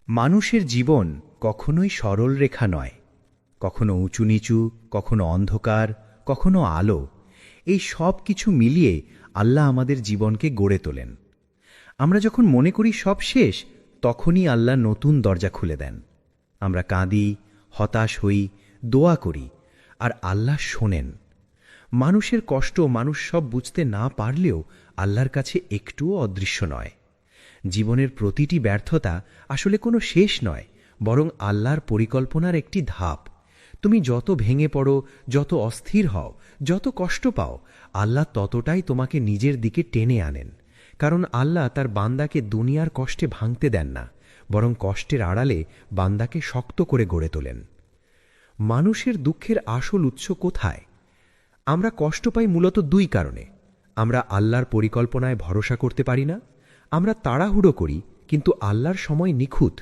মানুষের জীবন কখনোই সরল রেখা নয়। কখনো উঁচু নিচু, কখনো অন্ধকার, কখনো আলো। এই সব কিছু মিলিয়ে আল্লাহ আমাদের জীবনকে গড়ে তোলেন। আমরা যখন মনে করি সব শেষ, তখনই আল্লাহ নতুন দরজা খুলে দেন। আমরা কাঁদি, হতাশ হই, দোয়া করি, আর আল্লাহ শোনেন। মানুষের কষ্ট মানুষ সব বুঝতে না পারলেও আল্লাহর কাছে একটুও অদৃশ্য নয়। জীবনের প্রতিটি ব্যর্থতা আসলে কোনো শেষ নয়, বরং আল্লাহর পরিকল্পনার একটি ধাপ। তুমি যত ভেঙে পড়ো, যত অস্থির হও, যত কষ্ট পাও, আল্লাহ ততটাই তোমাকে নিজের দিকে টেনে আনেন। কারণ আল্লাহ তার বান্দাকে দুনিয়ার কষ্টে ভাঙতে দেন না, বরং কষ্টের আড়ালে বান্দাকে শক্ত করে গড়ে তোলেন। মানুষের দুঃখের আসল উৎস কোথায়? আমরা কষ্ট পাই মূলত দুই কারণে। আমরা আল্লাহর পরিকল্পনায় ভরসা করতে পারি না। আমরা তাড়াহুড়ো করি, কিন্তু আল্লাহর সময় নিখুঁত।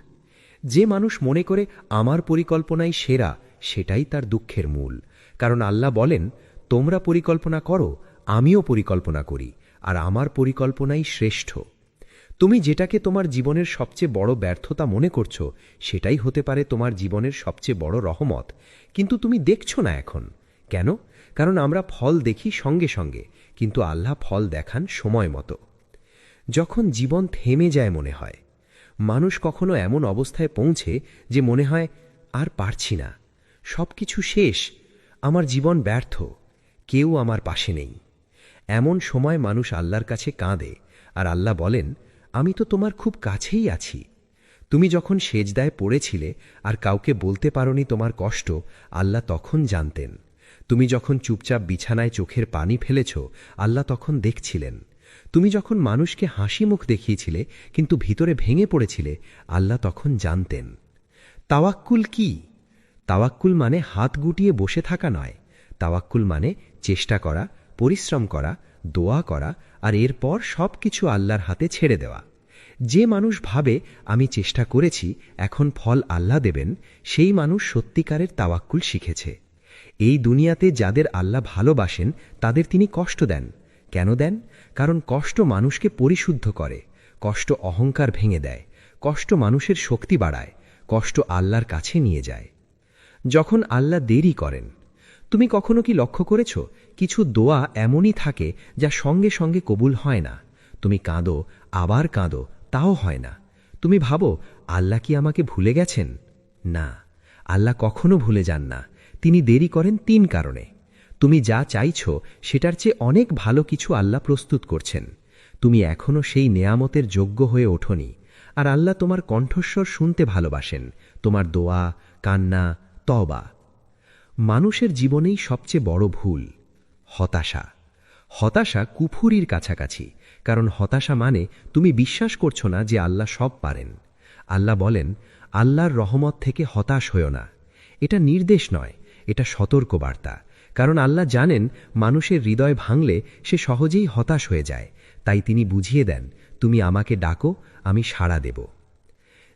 যে মানুষ মনে করে আমার পরিকল্পনাই সেরা, সেটাই তার দুঃখের মূল। কারণ আল্লাহ বলেন, তোমরা পরিকল্পনা করো, আমিও পরিকল্পনা করি, আর আমার পরিকল্পনাই শ্রেষ্ঠ। তুমি যেটাকে তোমার জীবনের সবচেয়ে বড় ব্যর্থতা মনে করছো, সেটাই হতে পারে তোমার জীবনের সবচেয়ে বড় রহমত। কিন্তু তুমি দেখছো না এখন। কেন? কারণ আমরা ফল দেখি সঙ্গে সঙ্গে, কিন্তু আল্লাহ ফল দেখান সময় মতো। যখন জীবন থেমে যায় মনে হয়, মানুষ কখনো এমন অবস্থায় পৌঁছে যে মনে হয় আর পারছি না, সব কিছু শেষ, আমার জীবন ব্যর্থ, কেউ আমার পাশে নেই। এমন সময় মানুষ আল্লাহর কাছে কাঁদে, আর আল্লাহ বলেন, আমি তো তোমার খুব কাছেই আছি। তুমি যখন সেজদায় পড়েছিলে আর কাউকে বলতে পারোনি তোমার কষ্ট, আল্লাহ তখন জানতেন। তুমি যখন চুপচাপ বিছানায় চোখের পানি ফেলেছ, আল্লাহ তখন দেখছিলেন। তুমি যখন মানুষকে হাসি মুখ দেখিয়েছিলে কিন্তু ভিতরে ভেঙে পড়েছিলে, আল্লাহ তখন জানতেন। তাওয়াক্কুল কি? তাওয়াক্কুল মানে হাত গুটিয়ে বসে থাকা নয়। তাওয়াক্কুল মানে চেষ্টা করা, পরিশ্রম করা, দোয়া করা, আর এরপর সব কিছু আল্লাহর হাতে ছেড়ে দেওয়া। যে মানুষ ভাবে আমি চেষ্টা করেছি, এখন ফল আল্লাহ দেবেন, সেই মানুষ সত্যিকারের তাওয়াক্কুল শিখেছে। এই দুনিয়াতে যাদের আল্লাহ ভালোবাসেন, তাদের তিনি কষ্ট দেন। কেন দেন? কারণ কষ্ট মানুষকে পরিশুদ্ধ করে, কষ্ট অহংকার ভেঙে দেয়, কষ্ট মানুষের শক্তি বাড়ায়, কষ্ট আল্লাহর কাছে নিয়ে যায়। যখন আল্লাহ দেরি করেন, তুমি কখনো কি লক্ষ্য করেছ, কিছু দোয়া এমনই থাকে যা সঙ্গে সঙ্গে কবুল হয় না। তুমি কাঁদো, আবার কাঁদো, তাও হয় না। তুমি ভাবো, আল্লাহ কি আমাকে ভুলে গেছেন? না, আল্লাহ কখনো ভুলে যান না। তিনি দেরি করেন তিন কারণে। তুমি যা চাইছ সেটার চেয়ে অনেক ভালো কিছু আল্লাহ প্রস্তুত করছেন। তুমি এখনো সেই নেয়ামতের যোগ্য হয়ে ওঠোনি, আর আল্লাহ তোমার কণ্ঠস্বর শুনতে ভালোবাসেন, তোমার দোয়া, কান্না, তওবা। মানুষের জীবনেই সবচেয়ে বড় ভুল হতাশা। হতাশা কুফুরির কাছাকাছি, কারণ হতাশা মানে তুমি বিশ্বাস করছো না যে আল্লাহ সব পারেন। আল্লাহ বলেন, আল্লাহর রহমত থেকে হতাশ হয়ো না। এটা নির্দেশ নয়, এটা সতর্কবার্তা। কারণ আল্লাহ জানেন মানুষের হৃদয় ভাঙলে সে সহজেই হতাশ হয়ে যায়, তাই তিনি বুঝিয়ে দেন, তুমি আমাকে ডাকো, আমি সাড়া দেব।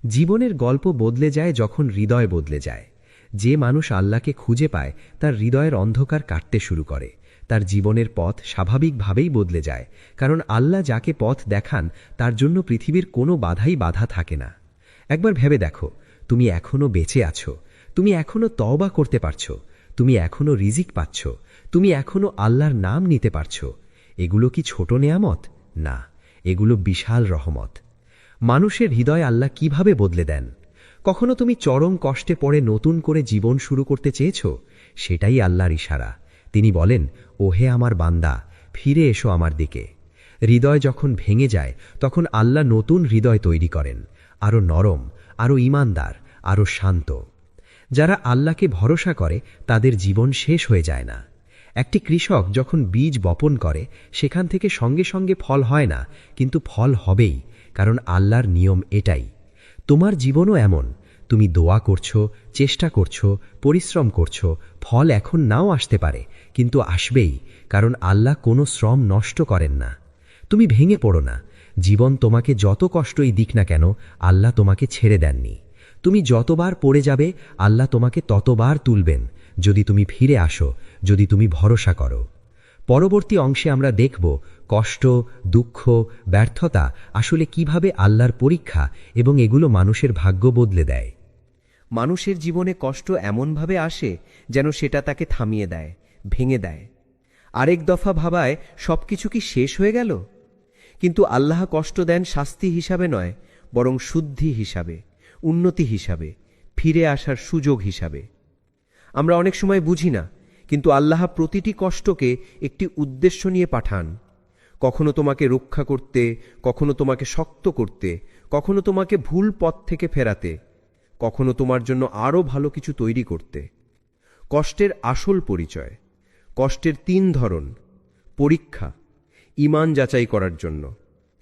জীবনের গল্প বদলে যায় যখন হৃদয় বদলে যায়। যে মানুষ আল্লাহকে খুঁজে পায়, তার হৃদয়ের অন্ধকার কাটতে শুরু করে। তার জীবনের পথ স্বাভাবিকভাবেই বদলে যায়, কারণ আল্লাহ যাকে পথ দেখান তার জন্য পৃথিবীর কোনো বাধাই বাধা থাকে না। একবার ভেবে দেখো, তুমি এখনো বেঁচে আছো, তুমি এখনো তওবা করতে পারছো, তুমি এখনো রিজিক পাচ্ছ, তুমি এখনো আল্লাহর নাম নিতে পারছো। এগুলো কি ছোট নেয়ামত? না, এগুলো বিশাল রহমত। মানুষের হৃদয় আল্লাহ কিভাবে বদলে দেন? কখনো তুমি চরম কষ্টে পড়ে নতুন করে জীবন শুরু করতে চেয়েছ? সেটাই আল্লাহর ইশারা। তিনি বলেন, ওহে আমার বান্দা, ফিরে এসো আমার দিকে। হৃদয় যখন ভেঙে যায়, তখন আল্লাহ নতুন হৃদয় তৈরি করেন, আরও নরম, আরও ঈমানদার, আরও শান্ত। যারা আল্লাহকে ভরসা করে তাদের জীবন শেষ হয়ে যায় না। একটি কৃষক যখন বীজ বপন করে, সেখান থেকে সঙ্গে সঙ্গে ফল হয় না, কিন্তু ফল হবেই, কারণ আল্লাহর নিয়ম এটাই। তোমার জীবনও এমন। তুমি দোয়া করছো, চেষ্টা করছো, পরিশ্রম করছো, ফল এখন নাও আসতে পারে, কিন্তু আসবেই, কারণ আল্লাহ কোনো শ্রম নষ্ট করেন না। তুমি ভেঙে পড়ো না। জীবন তোমাকে যত কষ্টই দিক না কেন, আল্লাহ তোমাকে ছেড়ে দেননি। তুমি যতবার পড়ে যাবে, আল্লাহ তোমাকে ততবার তুলবেন, যদি তুমি ফিরে আসো, যদি তুমি ভরসা করো। পরবর্তী অংশে আমরা দেখব কষ্ট, দুঃখ, ব্যর্থতা আসলে কিভাবে আল্লাহর পরীক্ষা এবং এগুলো মানুষের ভাগ্য বদলে দেয়। মানুষের জীবনে কষ্ট এমনভাবে আসে যেন সেটা তাকে থামিয়ে দেয়, ভেঙে দেয়। আরেক দফা ভাবায় সবকিছু কি শেষ হয়ে গেল? কিন্তু আল্লাহ কষ্ট দেন শাস্তি হিসাবে নয়, বরং শুদ্ধি হিসাবে, উন্নতি হিসাবে, ফিরে আসার সুযোগ হিসাবে। আমরা অনেক সময় বুঝি না, কিন্তু আল্লাহ প্রতিটি কষ্টকে একটি উদ্দেশ্য নিয়ে পাঠান। কখনো তোমাকে রক্ষা করতে, কখনো তোমাকে শক্ত করতে, কখনো তোমাকে ভুল পথ থেকে ফেরাতে, কখনো তোমার জন্য আরও ভালো কিছু তৈরি করতে। কষ্টের আসল পরিচয়। কষ্টের ৩ ধরন: পরীক্ষা, ঈমান যাচাই করার জন্য;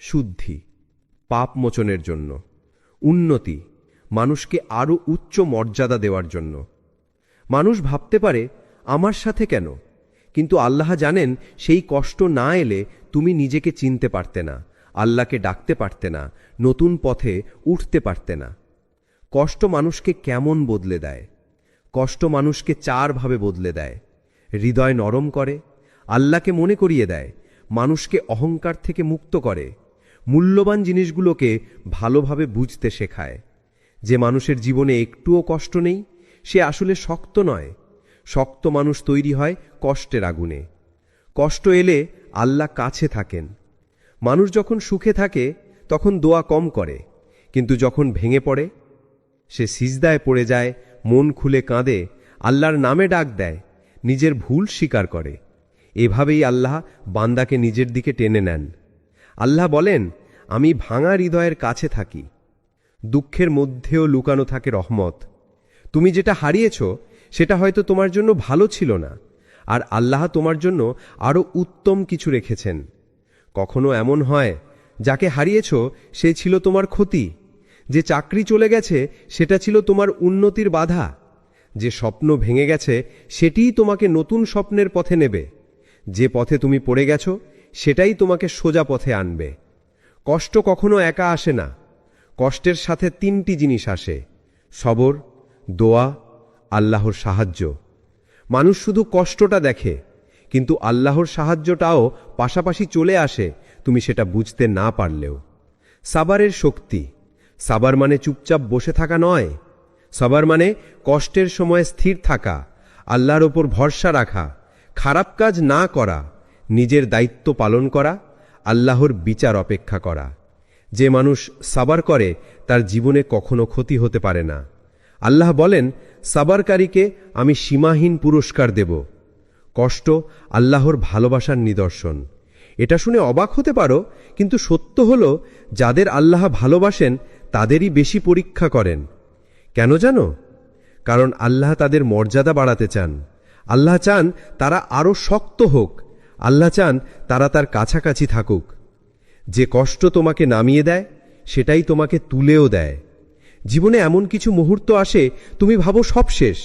শুদ্ধি, পাপ মোচনের জন্য; উন্নতি, মানুষকে আরও উচ্চ মর্যাদা দেওয়ার জন্য। মানুষ ভাবতে পারে, আমার সাথে কেন? কিন্তু আল্লাহ জানেন, সেই কষ্ট না এলে তুমি নিজেকে চিনতে পারতে না, আল্লাহকে ডাকতে পারতে না, নতুন পথে উঠতে পারতে না। কষ্ট মানুষকে কেমন বদলে দেয়? কষ্ট মানুষকে ৪ ভাবে বদলে দেয়। হৃদয় নরম করে, আল্লাহকে মনে করিয়ে দেয়, মানুষকে অহংকার থেকে মুক্ত করে, মূল্যবান জিনিসগুলোকে ভালোভাবে বুঝতে শেখায়। যে মানুষের জীবনে একটুও কষ্ট নেই, সে আসলে শক্ত নয়। শক্ত মানুষ তৈরি হয় কষ্টের আগুনে। কষ্ট এলে আল্লাহ কাছে থাকেন। মানুষ যখন সুখে থাকে তখন দোয়া কম করে, কিন্তু যখন ভেঙে পড়ে, সে সিজদায় পড়ে যায়, মন খুলে কাঁদে, আল্লাহর নামে ডাক দেয়, নিজের ভুল স্বীকার করে। এভাবেই আল্লাহ বান্দাকে নিজের দিকে টেনে নেন। আল্লাহ বলেন, আমি ভাঙা হৃদয়ের কাছে থাকি। দুঃখের মধ্যেও লুকানো থাকে রহমত। তুমি যেটা হারিয়েছ সেটা হয়তো তোমার জন্য ভালো ছিল না, আর আল্লাহ তোমার জন্য আরও উত্তম কিছু রেখেছেন। কখনো এমন হয়, যাকে হারিয়েছ সে ছিল তোমার ক্ষতি। যে চাকরি চলে গেছে সেটা ছিল তোমার উন্নতির বাধা। যে স্বপ্ন ভেঙে গেছে সেটিই তোমাকে নতুন স্বপ্নের পথে নেবে। যে পথে তুমি পড়ে গেছ সেটাই তোমাকে সোজা পথে আনবে। কষ্ট কখনো একা আসে না। কষ্টের সাথে ৩টি জিনিস আসে: সবর, দোয়া, আল্লাহর সাহায্য। মানুষ শুধু কষ্টটা দেখে, কিন্তু আল্লাহর সাহায্যটাও পাশাপাশি চলে আসে, তুমি সেটা বুঝতে না পারলেও। সাবারের শক্তি। সাবার মানে চুপচাপ বসে থাকা নয়। সাবার মানে কষ্টের সময় স্থির থাকা, আল্লাহর ওপর ভরসা রাখা, খারাপ কাজ না করা, নিজের দায়িত্ব পালন করা, আল্লাহর বিচার অপেক্ষা করা। যে মানুষ সাবার করে তার জীবনে কখনো ক্ষতি হতে পারে না। আল্লাহ বলেন, সাবারকারীকে আমি সীমাহীন পুরস্কার দেব। কষ্ট আল্লাহর ভালোবাসার নিদর্শন। এটা শুনে অবাক হতে পারো, কিন্তু সত্য হলো, যাদের আল্লাহ ভালোবাসেন তাদেরই বেশি পরীক্ষা করেন। কেন জানো? কারণ আল্লাহ তাদের মর্যাদা বাড়াতে চান। আল্লাহ চান তারা আরও শক্ত হোক। আল্লাহ চান তারা তার কাছাকাছি থাকুক। যে কষ্ট তোমাকে নামিয়ে দেয় সেটাই তোমাকে তুলেও দেয়। জীবনে এমন কিছু মুহূর্ত আসে তুমি ভাবো সব শেষ।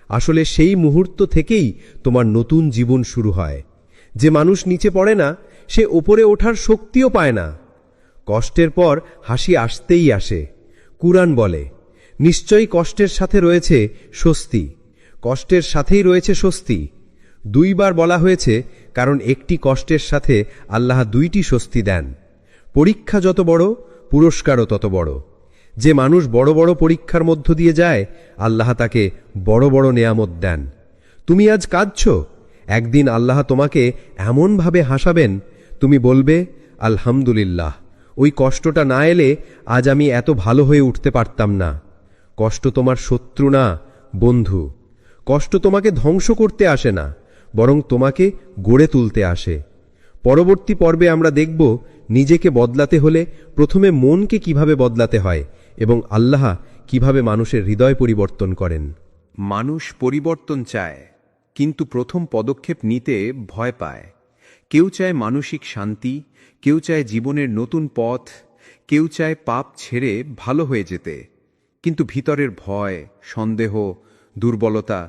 আসলে সেই মুহূর্ত থেকেই তোমার নতুন জীবন শুরু হয়। যে মানুষ নিচে পড়ে না সে ওপরে ওঠার শক্তিও পায় না। কষ্টের পর হাসি আসতেই আসে। কুরআন বলে, নিশ্চয়ই কষ্টের সাথে রয়েছে স্বস্তি। কষ্টের সাথেই রয়েছে স্বস্তি। 2 বার বলা হয়েছে, কারণ একটি কষ্টের সাথে আল্লাহ 2টি স্বস্তি দেন। পরীক্ষা যত বড়, পুরস্কারও তত বড়। যে মানুষ বড় বড় পরীক্ষার মধ্য দিয়ে যায়, আল্লাহ তাকে বড় বড় নেয়ামত দেন। তুমি আজ কাঁদছ, একদিন আল্লাহ তোমাকে এমনভাবে হাসাবেন, তুমি বলবে, আলহামদুলিল্লাহ, ওই কষ্টটা না এলে আজ আমি এত ভালো হয়ে উঠতে পারতাম না। কষ্ট তোমার শত্রু না, বন্ধু। কষ্ট তোমাকে ধ্বংস করতে আসে না, বরং তোমাকে গড়ে তুলতে আসে। পরবর্তী পর্বে আমরা দেখব, নিজেকে বদলাতে হলে প্রথমে মনকে কিভাবে বদলাতে হয় এবং আল্লাহ কিভাবে মানুষের হৃদয় পরিবর্তন করেন। মানুষ পরিবর্তন চায়, কিন্তু প্রথম পদক্ষেপ নিতে ভয় পায়। কেউ চায় মানসিক শান্তি, কেউ চায় জীবনের নতুন পথ, কেউ চায় পাপ ছেড়ে ভালো হয়ে যেতে। কিন্তু ভিতরের ভয়, সন্দেহ, দুর্বলতা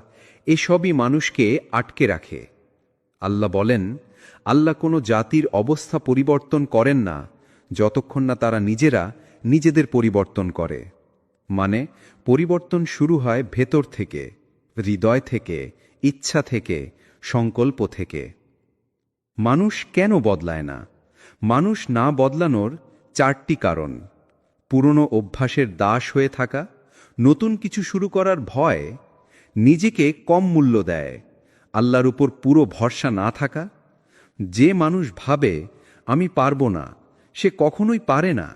এসবই মানুষকে আটকে রাখে। আল্লাহ বলেন, আল্লাহ কোনো জাতির অবস্থা পরিবর্তন করেন না যতক্ষণ না তারা নিজেরা নিজেদের পরিবর্তন করে। মানে পরিবর্তন শুরু হয় ভেতর থেকে, হৃদয় থেকে, ইচ্ছা থেকে, সংকল্প থেকে। মানুষ কেন বদলায় না? মানুষ না বদলানোর 4টি কারণ: পুরনো অভ্যাসের দাস হয়ে থাকা, নতুন কিছু শুরু করার ভয়, নিজেকে কম মূল্য দেয়, আল্লাহর উপর পুরো ভরসা না থাকা। যে মানুষ ভাবে আমি পারবো না, সে কখনোই পারে না।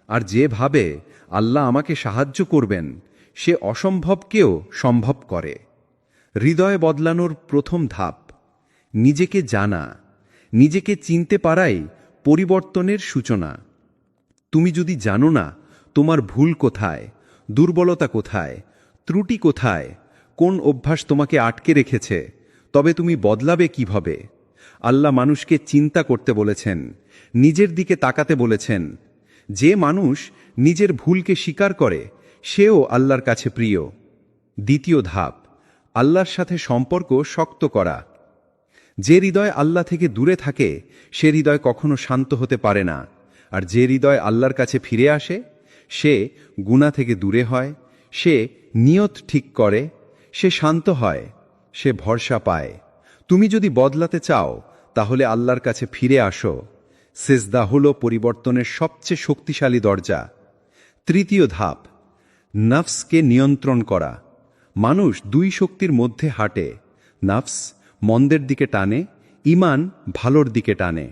আর যে ভাবে আল্লাহ আমাকে সাহায্য করবেন, সে অসম্ভবকেও সম্ভব করে। হৃদয় বদলানোর প্রথম ধাপ নিজেকে জানা। নিজেকে চিনতে পারাই পরিবর্তনের সূচনা। তুমি যদি জানো না তোমার ভুল কোথায়, দুর্বলতা কোথায়, ত্রুটি কোথায়, কোন অভ্যাস তোমাকে আটকে রেখেছে, তবে তুমি বদলাবে কিভাবে? আল্লাহ মানুষকে চিন্তা করতে বলেছেন, নিজের দিকে তাকাতে বলেছেন। যে মানুষ নিজের ভুলকে স্বীকার করে, সেও আল্লাহর কাছে প্রিয়। দ্বিতীয় ধাপ, আল্লাহর সাথে সম্পর্ক শক্ত করা। যে হৃদয় আল্লাহ থেকে দূরে থাকে, সে হৃদয় কখনো শান্ত হতে পারে না। আর যে হৃদয় আল্লাহর কাছে ফিরে আসে, সে গুনাহ থেকে দূরে হয়, সে নিয়ত ঠিক করে, সে শান্ত হয়, সে ভরসা পায়। তুমি যদি বদলাতে চাও, তাহলে আল্লাহর কাছে ফিরে আসো। সিজদা হলো পরিবর্তনের সবচেয়ে শক্তিশালী দরজা। তৃতীয় ধাপ, নফসকে নিয়ন্ত্রণ করা। মানুষ 2 শক্তির মধ্যে হাঁটে। নফস মন্দের দিকে টানে, ঈমান ভালোর দিকে টানে।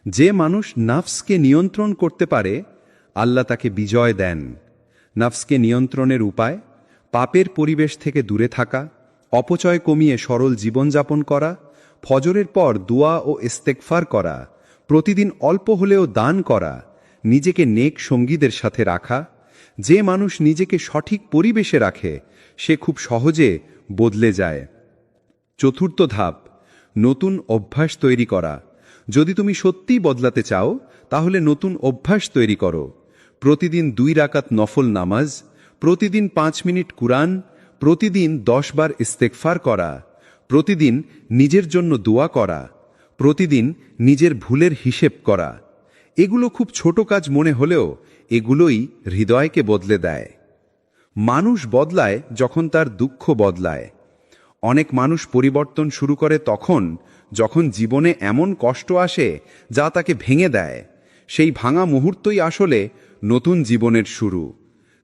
যে মানুষ নফসকে নিয়ন্ত্রণ করতে পারে, আল্লাহ তাকে বিজয় দেন। নফসকে নিয়ন্ত্রণের উপায়: পাপের পরিবেশ থেকে দূরে থাকা, অপচয় কমিয়ে সরল জীবনযাপন করা, ফজরের পর দোয়া ও ইস্তেগফার করা, প্রতিদিন অল্প হলেও দান করা, নিজেকে নেক সঙ্গীদের সাথে রাখা। যে মানুষ নিজেকে সঠিক পরিবেশে রাখে, সে খুব সহজে বদলে যায়। চতুর্থ ধাপ, নতুন অভ্যাস তৈরি করা। যদি তুমি সত্যিই বদলাতে চাও, তাহলে নতুন অভ্যাস তৈরি করো। প্রতিদিন 2 রাকাত নফল নামাজ, প্রতিদিন 5 মিনিট কুরআন, প্রতিদিন 10 বার ইস্তেগফার করা, প্রতিদিন নিজের জন্য দোয়া করা, প্রতিদিন নিজের ভুলের হিসেব করা। এগুলো খুব ছোট কাজ মনে হলেও এগুলোই হৃদয়কে বদলে দেয়। মানুষ বদলায় যখন তার দুঃখ বদলায়। অনেক মানুষ পরিবর্তন শুরু করে তখন, যখন জীবনে এমন কষ্ট আসে যা তাকে ভেঙে দেয়। সেই ভাঙা মুহূর্তই আসলে নতুন জীবনের শুরু।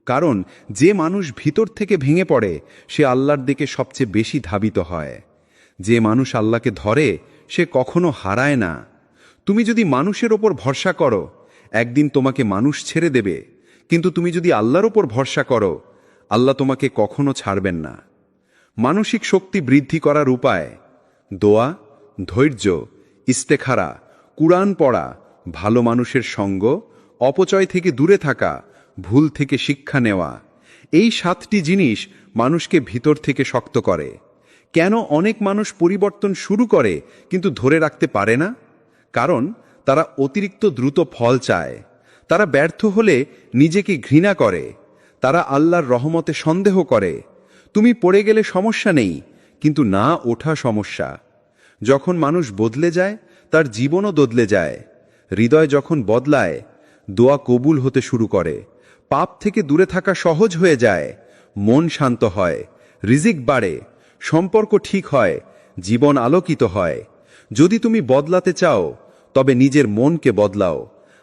কারণ যে মানুষ ভিতর থেকে ভেঙে পড়ে, সে আল্লাহর দিকে সবচেয়ে বেশি ধাবিত হয়। যে মানুষ আল্লাহকে ধরে, সে কখনো হারায় না। তুমি যদি মানুষের ওপর ভরসা করো, একদিন তোমাকে মানুষ ছেড়ে দেবে। কিন্তু তুমি যদি আল্লাহর ওপর ভরসা করো, আল্লাহ তোমাকে কখনো ছাড়বেন না। মানসিক শক্তি বৃদ্ধি করার উপায়: দোয়া, ধৈর্য, ইস্তেখারা, কুরআন পড়া, ভালো মানুষের সঙ্গ, অপচয় থেকে দূরে থাকা, ভুল থেকে শিক্ষা নেওয়া। এই 7টি জিনিস মানুষকে ভিতর থেকে শক্ত করে। কেন অনেক মানুষ পরিবর্তন শুরু করে কিন্তু ধরে রাখতে পারে না? কারণ তারা অতিরিক্ত দ্রুত ফল চায়। তারা ব্যর্থ হলে নিজেকে ঘৃণা করে। তারা আল্লাহর রহমতে সন্দেহ করে। তুমি পড়ে গেলে সমস্যা নেই, কিন্তু না ওঠা সমস্যা। যখন মানুষ বদলে যায়, তার জীবনও বদলে যায়। হৃদয় যখন বদলায়, দোয়া কবুল হতে শুরু করে, পাপ থেকে দূরে থাকা সহজ হয়ে যায়, মন শান্ত হয়, রিজিক বাড়ে, সম্পর্ক ঠিক হয়, জীবন আলোকিত হয়। যদি তুমি বদলাতে চাও, তবে নিজের মনকে বদলাও,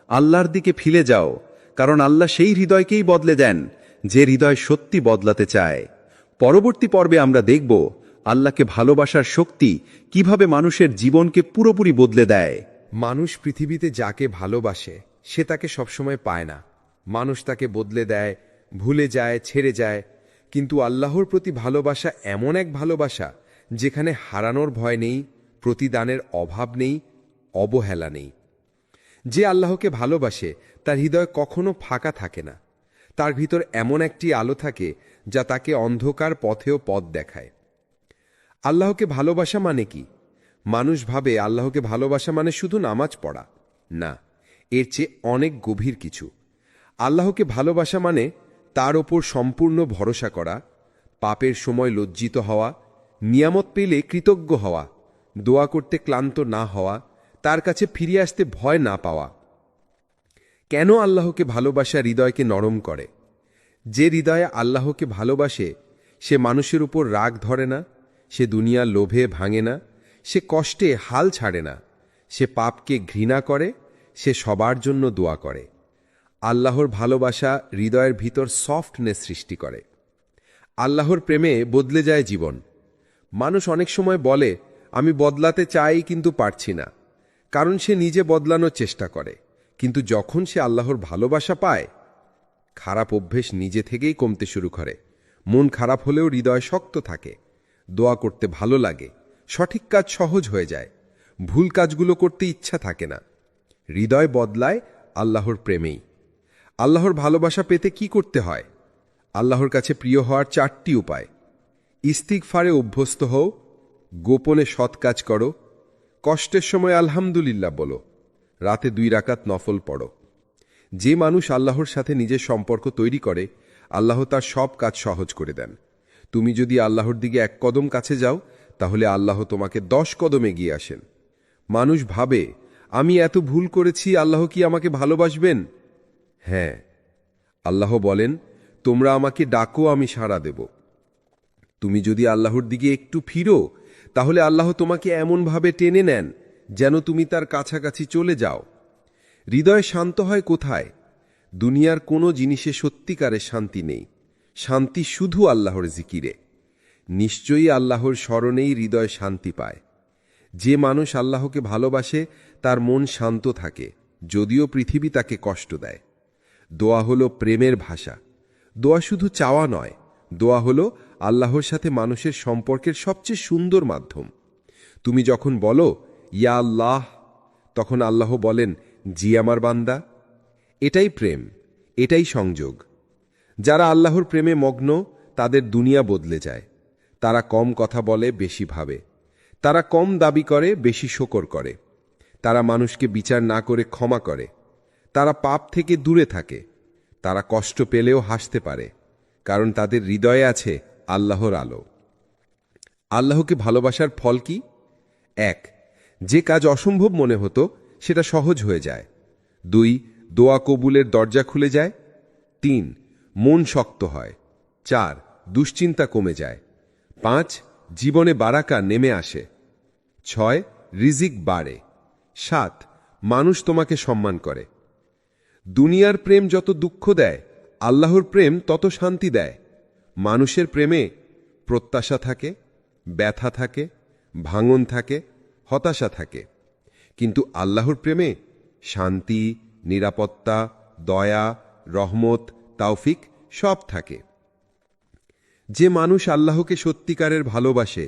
আল্লাহর দিকে ফিরে যাও। কারণ আল্লাহ সেই হৃদয়কেই বদলে দেন যে হৃদয় সত্যি বদলাতে চায়। পরবর্তী পর্বে আমরা দেখব আল্লাহকে ভালোবাসার শক্তি কিভাবে মানুষের জীবনকে পুরোপুরি বদলে দেয়। মানুষ পৃথিবীতে যাকে ভালোবাসে, সে তাকে সবসময় পায় না। মানুষ তাকে বদলে দেয়, ভুলে যায়, ছেড়ে যায়। কিন্তু আল্লাহর প্রতি ভালোবাসা এমন এক ভালোবাসা, যেখানে হারানোর ভয় নেই, প্রতিদানের অভাব নেই, অবহেলা নেই। যে আল্লাহকে ভালোবাসে, তার হৃদয় কখনো ফাঁকা থাকে না। তার ভিতর এমন একটি আলো থাকে যা তাকে অন্ধকার পথেও পথ দেখায়। আল্লাহকে ভালোবাসা মানে কি? মানুষ ভাবে আল্লাহকে ভালোবাসা মানে শুধু নামাজ পড়া। না, এর চেয়ে অনেক গভীর কিছু। আল্লাহকে ভালোবাসা মানে তার ওপর সম্পূর্ণ ভরসা করা, পাপের সময় লজ্জিত হওয়া, নিয়ামত পেলে কৃতজ্ঞ হওয়া, দোয়া করতে ক্লান্ত না হওয়া, তার কাছে ফিরে আসতে ভয় না পাওয়া। কেন আল্লাহকে ভালোবাসা হৃদয়কে নরম করে? যে হৃদয়ে আল্লাহকে ভালোবাসে, সে মানুষের উপর রাগ ধরে না, সে দুনিয়ার লোভে ভাঙে না, সে কষ্টে হাল ছাড়ে না, সে পাপকে ঘৃণা করে, সে সবার জন্য দোয়া করে। আল্লাহর ভালোবাসা হৃদয়ের ভিতর সফটনেস সৃষ্টি করে। আল্লাহর প্রেমে বদলে যায় জীবন। মানুষ অনেক সময় বলে, আমি বদলাতে চাই কিন্তু পারছি না, কারণ সে নিজে বদলানোর চেষ্টা করে। কিন্তু যখন সে আল্লাহর ভালোবাসা পায়, খারাপ অভ্যেস নিজে থেকেই কমতে শুরু করে। মন খারাপ হলেও হৃদয় শক্ত থাকে, দোয়া করতে ভালো লাগে, সঠিক কাজ সহজ হয়ে যায়, ভুল কাজগুলো করতে ইচ্ছা থাকে না। হৃদয় বদলায় আল্লাহর প্রেমেই। আল্লাহর ভালোবাসা পেতে কি করতে হয়? আল্লাহর কাছে প্রিয় হওয়ার 4টি উপায়। ইস্তিগফারে অভ্যস্ত হও, গোপনে সৎ কাজ করো, কষ্টের সময় আলহামদুলিল্লাহ বলো, রাতে 2 রাকাত নফল পড়ো। যে মানুষ আল্লাহর সাথে নিজের সম্পর্ক তৈরি করে, আল্লাহ তার সব কাজ সহজ করে দেন। তুমি যদি আল্লাহর দিকে 1 কদম কাছে যাও, তাহলে আল্লাহ তোমাকে 10 কদম এগিয়ে আসেন। মানুষ ভাবে, আমি এত ভুল করেছি, আল্লাহ কি আমাকে ভালোবাসবেন? হ্যাঁ, আল্লাহ বলেন, তোমরা আমাকে ডাকো, আমি সাড়া দেব। তুমি যদি আল্লাহর দিকে একটু ফিরো, তাহলে আল্লাহ তোমাকে এমনভাবে টেনে নেন যেন তুমি তার কাছাকাছি চলে যাও। হৃদয় শান্ত হয় কোথায়? দুনিয়ার কোনো জিনিসে সত্যিকারের শান্তি নেই। শান্তি শুধু আল্লাহর জিকিরে। নিশ্চয়ই আল্লাহর স্মরণেই হৃদয় শান্তি পায়। যে মানুষ আল্লাহকে ভালোবাসে, তার মন শান্ত থাকে, যদিও পৃথিবী তাকে কষ্ট দেয়। দোয়া হলো প্রেমের ভাষা। দোয়া শুধু চাওয়া নয়, দোয়া হলো আল্লাহর সাথে মানুষের সম্পর্কের সবচেয়ে সুন্দর মাধ্যম। তুমি যখন বলো, ইয়া আল্লাহ, তখন আল্লাহ বলেন, জি আমার বান্দা। এটাই প্রেম, এটাই সংযোগ। যারা আল্লাহর প্রেমে মগ্ন, তাদের দুনিয়া বদলে যায়। তারা কম কথা বলে, বেশি ভাবে। তারা কম দাবি করে, বেশি শকর করে। তারা মানুষকে বিচার না করে ক্ষমা করে। তারা পাপ থেকে দূরে থাকে। তারা কষ্ট পেলেও হাসতে পারে, কারণ তাদের হৃদয়ে আছে আল্লাহর আলো। আল্লাহকে ভালোবাসার ফল কি? 1, যে কাজ অসম্ভব মনে হতো সেটা সহজ হয়ে যায়। 2, দোয়া কবুলের দরজা খুলে যায়। 3, মন শক্ত হয়। 4, দুশ্চিন্তা কমে যায়। 5, জীবনে বারাকা নেমে আসে। 6, রিজিক বাড়ে। 7, মানুষ তোমাকে সম্মান করে। দুনিয়ার প্রেম যত দুঃখ দেয়, আল্লাহর প্রেম তত শান্তি দেয়। মানুষের প্রেমে প্রত্যাশা থাকে, ব্যথা থাকে, ভাঙন থাকে, হতাশা থাকে। কিন্তু আল্লাহর প্রেমে শান্তি, নিরাপত্তা, দয়া, রহমত, তাওফিক সব থাকে। যে মানুষ আল্লাহকে সত্যিকারের ভালোবাসে,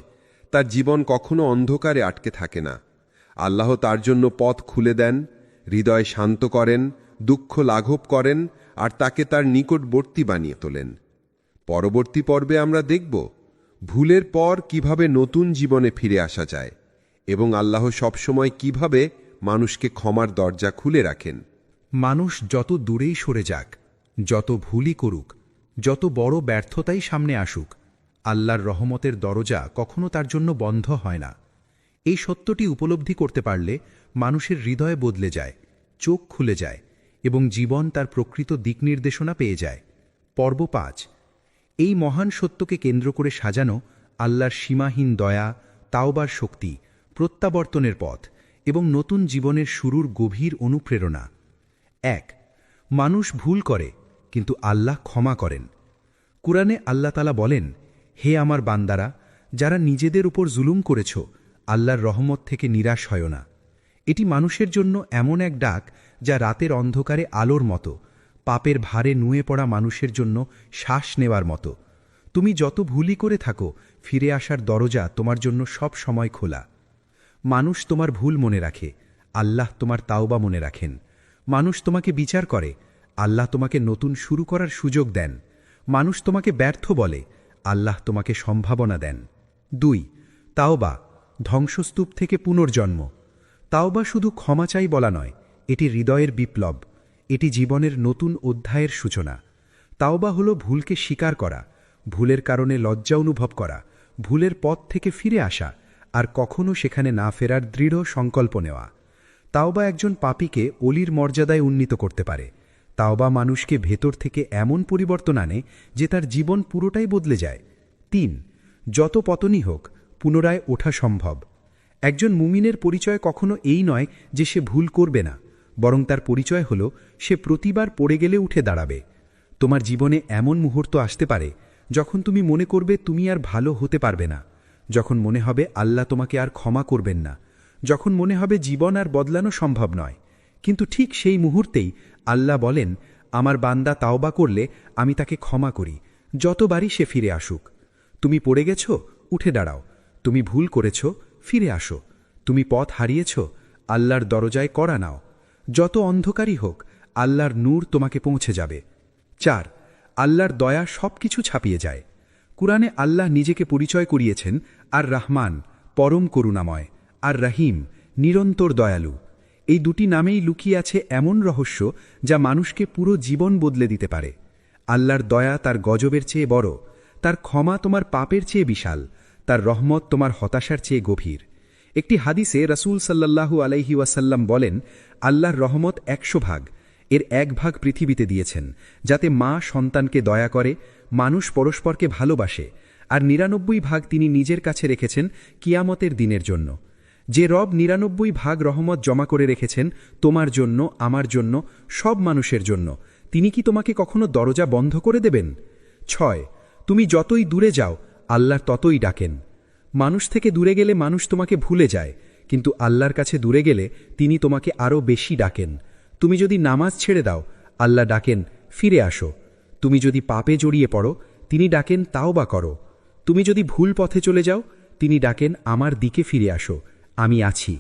তার জীবন কখনো অন্ধকারে আটকে থাকে না। আল্লাহ তার জন্য পথ খুলে দেন, হৃদয় শান্ত করেন, দুঃখ লাঘব করেন, আর তাকে তার নিকটবর্তী বানিয়ে তোলেন। পরবর্তী পর্বে আমরা দেখব ভুলের পর কিভাবে নতুন জীবনে ফিরে আসা যায়, এবং আল্লাহ সবসময় কিভাবে মানুষকে ক্ষমার দরজা খুলে রাখেন। মানুষ যত দূরেই সরে যাক, যত ভুলই করুক, যত বড় ব্যর্থতাই সামনে আসুক, আল্লাহর রহমতের দরজা কখনো তার জন্য বন্ধ হয় না। এই সত্যটি উপলব্ধি করতে পারলে মানুষের হৃদয় বদলে যায়, চোখ খুলে যায় এবং জীবন তার প্রকৃত দিক নির্দেশনা পেয়ে যায়। পর্ব 5, এই মহান সত্যকে কেন্দ্র করে সাজানো আল্লাহর সীমাহীন দয়া, তাওবার শক্তি, প্রত্যাবর্তনের পথ এবং নতুন জীবনের শুরুর গভীর অনুপ্রেরণা। 1, মানুষ ভুল করে, কিন্তু আল্লাহ ক্ষমা করেন। কুরআনে আল্লাহ তাআলা বলেন, হে আমার বান্দারা, যারা নিজেদের উপর জুলুম করেছ, আল্লাহর রহমত থেকে নিরাশ হয় না। এটি মানুষের জন্য এমন এক ডাক যা রাতের অন্ধকারে আলোর মতো, পাপের ভারে নুয়ে পড়া মানুষের জন্য শ্বাস নেওয়ার মতো। তুমি যত ভুলই করে থাকো, ফিরে আসার দরজা তোমার জন্য সব সময় খোলা। মানুষ তোমার ভুল মনে রাখে, আল্লাহ তোমার তাওবা মনে রাখেন। মানুষ তোমাকে বিচার করে, আল্লাহ তোমাকে নতুন শুরু করার সুযোগ দেন। মানুষ তোমাকে ব্যর্থ বলে, আল্লাহ তোমাকে সম্ভাবনা দেন। 2, তাওবা, ধ্বংসস্তূপ থেকে পুনর্জন্ম। তাওবা শুধু ক্ষমা চাই বলা নয়, এটি হৃদয়ের বিপ্লব, এটি জীবনের নতুন অধ্যায়ের সূচনা। তাওবা হলো ভুলকে স্বীকার করা, ভুলের কারণে লজ্জা অনুভব করা, ভুলের পথ থেকে ফিরে আসা, আর কখনো সেখানে না ফেরার দৃঢ় সংকল্প নেওয়া। তাওবা একজন পাপীকে অলির মর্যাদায় উন্নীত করতে পারে। তাওবা মানুষকে ভেতর থেকে এমন পরিবর্তন আনে যে তার জীবন পুরোটাই বদলে যায়। 3, যত পতনই হোক, পুনরায় ওঠা সম্ভব। একজন মুমিনের পরিচয় কখনো এই নয় যে সে ভুল করবে না, বরং তার পরিচয় হল সে প্রতিবার পড়ে গেলে উঠে দাঁড়াবে। তোমার জীবনে এমন মুহূর্ত আসতে পারে যখন তুমি মনে করবে তুমি আর ভালো হতে পারবে না, যখন মনে হবে আল্লাহ তোমাকে আর ক্ষমা করবেন না, যখন মনে হবে জীবন আর বদলানো সম্ভব নয়। কিন্তু ঠিক সেই মুহূর্তেই আল্লাহ বলেন, আমার বান্দা তাওবা করলে আমি তাকে ক্ষমা করি, যতবারই সে ফিরে আসুক। তুমি পড়ে গেছ, উঠে দাঁড়াও। তুমি ভুল করেছ, ফিরে আসো। তুমি পথ হারিয়েছ, আল্লাহর দরজায় কড়া নাও। যত অন্ধকারই হোক, আল্লাহর নূর তোমাকে পৌঁছে যাবে। 4. আল্লাহর দয়া সব কিছু ছাপিয়ে যায়। কুরআনে আল্লাহ নিজেকে পরিচয় করিয়েছেন আর রহমান, পরম করুণাময়, আর রহিম, নিরন্তর দয়ালু। এই দুটি নামেই লুকিয়ে আছে এমন রহস্য যা মানুষকে পুরো জীবন বদলে দিতে পারে। আল্লাহর দয়া তার গজবের চেয়ে বড়, তার ক্ষমা তোমার পাপের চেয়ে বিশাল, তার রহমত তোমার হতাশার চেয়ে গভীর। একটি হাদিসে রাসূল সাল্লাল্লাহু আলাইহি ওয়াসাল্লাম বলেন, আল্লাহর রহমত 100 ভাগ, এর 1 ভাগ পৃথিবীতে দিয়েছেন, যাতে মা সন্তানকে দয়া করে, মানুষ পরস্পরকে ভালোবাসে, আর 99 ভাগ তিনি নিজের কাছে রেখেছেন কিয়ামতের দিনের জন্য। যে রব 99 ভাগ রহমত জমা করে রেখেছেন তোমার জন্য, আমার জন্য, সব মানুষের জন্য, তিনি কি তোমাকে কখনো দরজা বন্ধ করে দেবেন? 6. তুমি যতই দূরে যাও, আল্লাহ ততই ডাকেন। মানুষ থেকে দূরে গেলে মানুষ তোমাকে ভুলে যায়, কিন্তু আল্লাহর কাছে দূরে গেলে তিনি তোমাকে আরও বেশি ডাকেন। তুমি যদি নামাজ ছেড়ে দাও, আল্লাহ ডাকেন, ফিরে আসো। তুমি যদি পাপে জড়িয়ে পড়ো, তিনি ডাকেন, তাওবা করো। তুমি যদি ভুল পথে চলে যাও, তিনি ডাকেন, আমার দিকে ফিরে আসো, আমি আছি।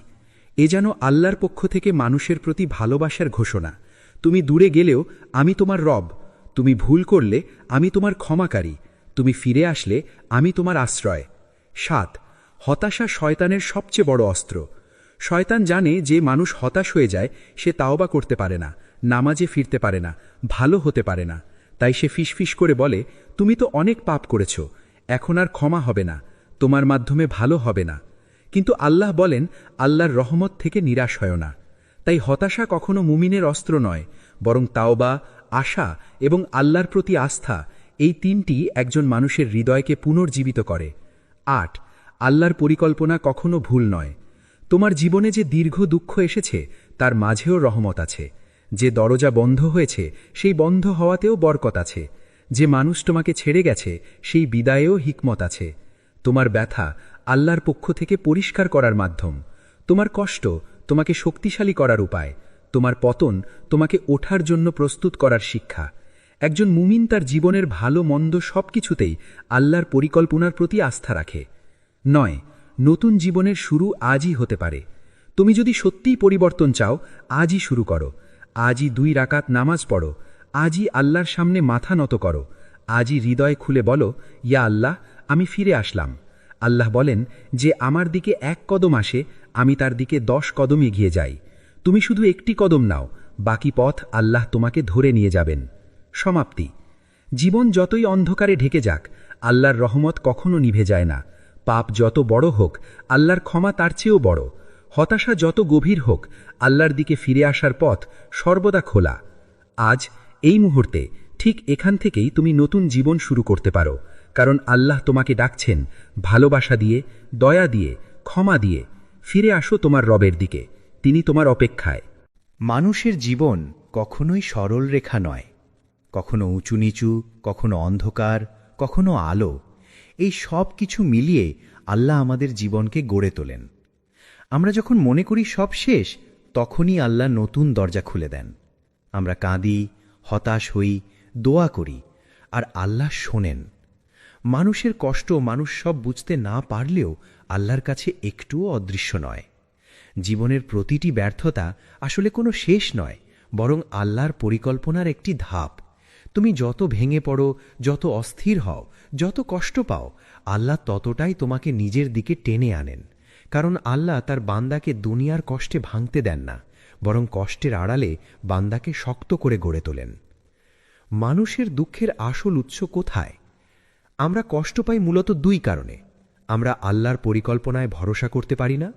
এ যেন আল্লাহর পক্ষ থেকে মানুষের প্রতি ভালোবাসার ঘোষণা। তুমি দূরে গেলেও আমি তোমার রব, তুমি ভুল করলে আমি তোমার ক্ষমাকারী, তুমি ফিরে আসলে আমি তোমার আশ্রয়। 7. হতাশা শয়তানের সবচেয়ে বড় অস্ত্র। শয়তান জানে যে মানুষ হতাশ হয়ে যায় সে তাওবা করতে পারে না, নামাজে ফিরতে পারে না, ভালো হতে পারে না। তাই সে ফিসফিস করে বলে, তুমি তো অনেক পাপ করেছ, এখন আর ক্ষমা হবে না, তোমার মাধ্যমে ভালো হবে না। কিন্তু আল্লাহ বলেন, আল্লাহর রহমত থেকে নিরাশ হয় না। তাই হতাশা কখনো মুমিনের অস্ত্র নয়, বরং তাওবা, আশা এবং আল্লাহর প্রতি আস্থা, এই তিনটি একজন মানুষের হৃদয়কে পুনর্জীবিত করে। 8. আল্লাহর পরিকল্পনা কখনো ভুল নয়। তোমার জীবনে যে দীর্ঘ দুঃখ এসেছে তার মাঝেও রহমত আছে। যে দরজা বন্ধ হয়েছে সেই বন্ধ হওয়াতেও বরকত আছে। যে মানুষ তোমাকে ছেড়ে গেছে সেই বিদায়েও হিকমত আছে। তোমার ব্যথা আল্লাহর পক্ষ থেকে পরিষ্কার করার মাধ্যম। তোমার কষ্ট তোমাকে শক্তিশালী করার উপায়। তোমার পতন তোমাকে ওঠার জন্য প্রস্তুত করার শিক্ষা। একজন মুমিন তার জীবনের ভালো মন্দ সবকিছুতেই আল্লাহর পরিকল্পনার প্রতি আস্থা রাখে। 9. নতুন জীবনের শুরু আজই হতে পারে। তুমি যদি সত্যিই পরিবর্তন চাও, আজই শুরু করো। আজই 2 রাকাত নামাজ পড়ো। আজই আল্লাহর সামনে মাথা নত করো। আজই হৃদয় খুলে বলো, ইয়া আল্লাহ, আমি ফিরে আসলাম। আল্লাহ বলেন, যে আমার দিকে 1 কদম আসে আমি তার দিকে 10 কদম এগিয়ে যাই। তুমি শুধু একটি কদম নাও, বাকি পথ আল্লাহ তোমাকে ধরে নিয়ে যাবেন। সমাপ্তি। জীবন যতই অন্ধকারে ঢেকে যাক, আল্লাহর রহমত কখনো নিভে যায় না। পাপ যত বড় হোক, আল্লাহর ক্ষমা তার চেয়েও বড়। হতাশা যত গভীর হোক, আল্লাহর দিকে ফিরে আসার পথ সর্বদা খোলা। আজ এই মুহূর্তে ঠিক এখান থেকেই তুমি নতুন জীবন শুরু করতে পারো, কারণ আল্লাহ তোমাকে ডাকছেন ভালোবাসা দিয়ে, দয়া দিয়ে, ক্ষমা দিয়ে। ফিরে আসো তোমার রবের দিকে, তিনি তোমার অপেক্ষায়। মানুষের জীবন কখনোই সরল রেখা নয়, কখনো উঁচু নিচু, কখনো অন্ধকার, কখনো আলো। এই সব কিছু মিলিয়ে আল্লাহ আমাদের জীবনকে গড়ে তোলেন। আমরা যখন মনে করি সব শেষ, তখনই আল্লাহ নতুন দরজা খুলে দেন। আমরা কাঁদি, হতাশ হই, দোয়া করি, আর আল্লাহ শোনেন। মানুষের কষ্ট মানুষ সব বুঝতে না পারলেও আল্লাহর কাছে একটুও অদৃশ্য নয়। জীবনের প্রতিটি ব্যর্থতা আসলে কোনো শেষ নয়, বরং আল্লাহর পরিকল্পনার একটি ধাপ। তুমি যত ভেঙে পড়ো, যত অস্থির হও, যত কষ্ট পাও, আল্লাহ ততটাই তোমাকে নিজের দিকে টেনে আনেন। কারণ আল্লাহ তার বান্দাকে দুনিয়ার কষ্টে ভাঙতে দেন না, বরং কষ্টের আড়ালে বান্দাকে শক্ত করে গড়ে তোলেন। মানুষের দুঃখের আসল উৎস কোথায়? আমরা কষ্ট পাই মূলত 2 কারণে। আমরা আল্লাহর পরিকল্পনায় ভরসা করতে পারি না,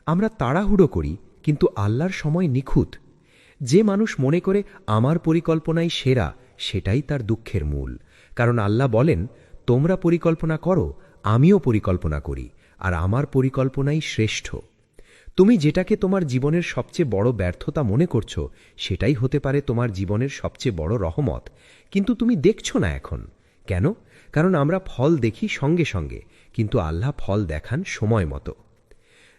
আমরা তাড়াহুড়ো করি, কিন্তু আল্লাহর সময় নিখুঁত। যে মানুষ মনে করে আমার পরিকল্পনাই সেরা, সেটাই তার দুঃখের মূল। কারণ আল্লাহ বলেন, তোমরা পরিকল্পনা করো, আমিও পরিকল্পনা করি, আর আমার পরিকল্পনাই শ্রেষ্ঠ। তুমি যেটাকে তোমার জীবনের সবচেয়ে বড় ব্যর্থতা মনে করছো সেটাই হতে পারে তোমার জীবনের সবচেয়ে বড় রহমত, কিন্তু তুমি দেখছো না এখন। কেন? কারণ আমরা ফল দেখি সঙ্গে সঙ্গে, কিন্তু আল্লাহ ফল দেখান সময় মতো।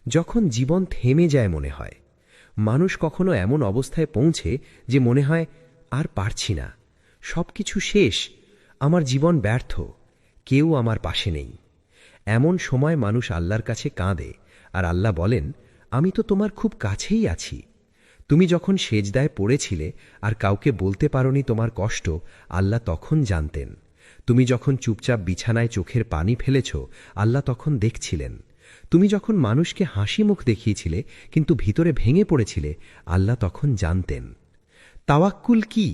যখন জীবন থেমে যায় মনে হয়, মানুষ কখনো এমন অবস্থায় পৌঁছে যে মনে হয় আর পারছি না, সব কিছু শেষ, আমার জীবন ব্যর্থ, কেউ আমার পাশে নেই। এমন সময় মানুষ আল্লাহর কাছে কাঁদে, আর আল্লাহ বলেন, আমি তো তোমার খুব কাছেই আছি। তুমি যখন সেজদায় পড়েছিলে আর কাউকে বলতে পারোনি তোমার কষ্ট, আল্লাহ তখন জানতেন। তুমি যখন চুপচাপ বিছানায় চোখের পানি ফেলেছ, আল্লাহ তখন দেখছিলেন। তুমি যখন মানুষকে হাসি মুখ দেখিয়েছিলে কিন্তু ভিতরে ভেঙে পড়েছিলে, আল্লাহ তখন জানতেন। তাওয়াক্কুল কি?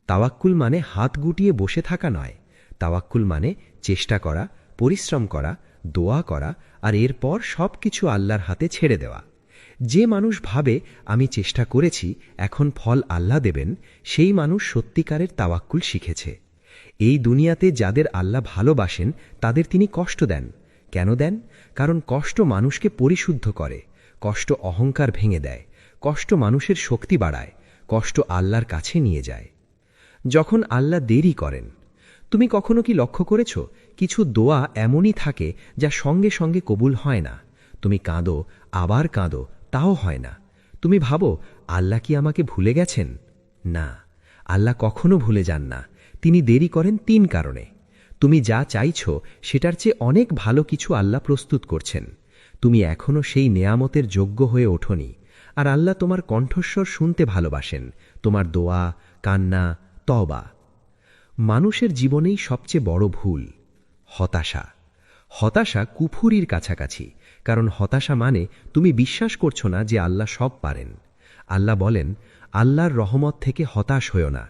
তাওয়াক্কুল মানে হাত গুটিয়ে বসে থাকা নয়। তাওয়াক্কুল মানে চেষ্টা করা, পরিশ্রম করা, দোয়া করা, আর এরপর সব কিছু আল্লাহর হাতে ছেড়ে দেওয়া। যে মানুষ ভাবে আমি চেষ্টা করেছি, এখন ফল আল্লাহ দেবেন, সেই মানুষ সত্যিকারের তাওয়াক্কুল শিখেছে। এই দুনিয়াতে যাদের আল্লাহ ভালোবাসেন তাদের তিনি কষ্ট দেন। কেন দেন? কারণ কষ্ট মানুষকে পরিশুদ্ধ করে, কষ্ট অহংকার ভেঙে দেয়, কষ্ট মানুষের শক্তি বাড়ায়, কষ্ট আল্লাহর কাছে নিয়ে যায়। যখন আল্লাহ দেরি করেন, তুমি কখনো কি লক্ষ্য করেছ কিছু দোয়া এমনই থাকে যা সঙ্গে সঙ্গে কবুল হয় না? তুমি কাঁদো, আবার কাঁদো, তাও হয় না। তুমি ভাবো আল্লাহ কি আমাকে ভুলে গেছেন? না, আল্লাহ কখনো ভুলে যান না। তিনি দেরি করেন 3 কারণে। তুমি যা চাইছ সেটার চেয়ে অনেক ভালো কিছু আল্লাহ প্রস্তুত করছেন। তুমি এখনো সেই নেয়ামতের যোগ্য হয়ে ওঠোনি, আর আল্লাহ তোমার কণ্ঠস্বর শুনতে ভালোবাসেন, তোমার দোয়া, কান্না, তওবা। মানুষের জীবনেই সবচেয়ে বড় ভুল হতাশা। হতাশা কুফুরির কাছাকাছি, কারণ হতাশা মানে তুমি বিশ্বাস করছো না যে আল্লাহ সব পারেন। আল্লাহ বলেন, আল্লাহর রহমত থেকে হতাশ হয়ো না।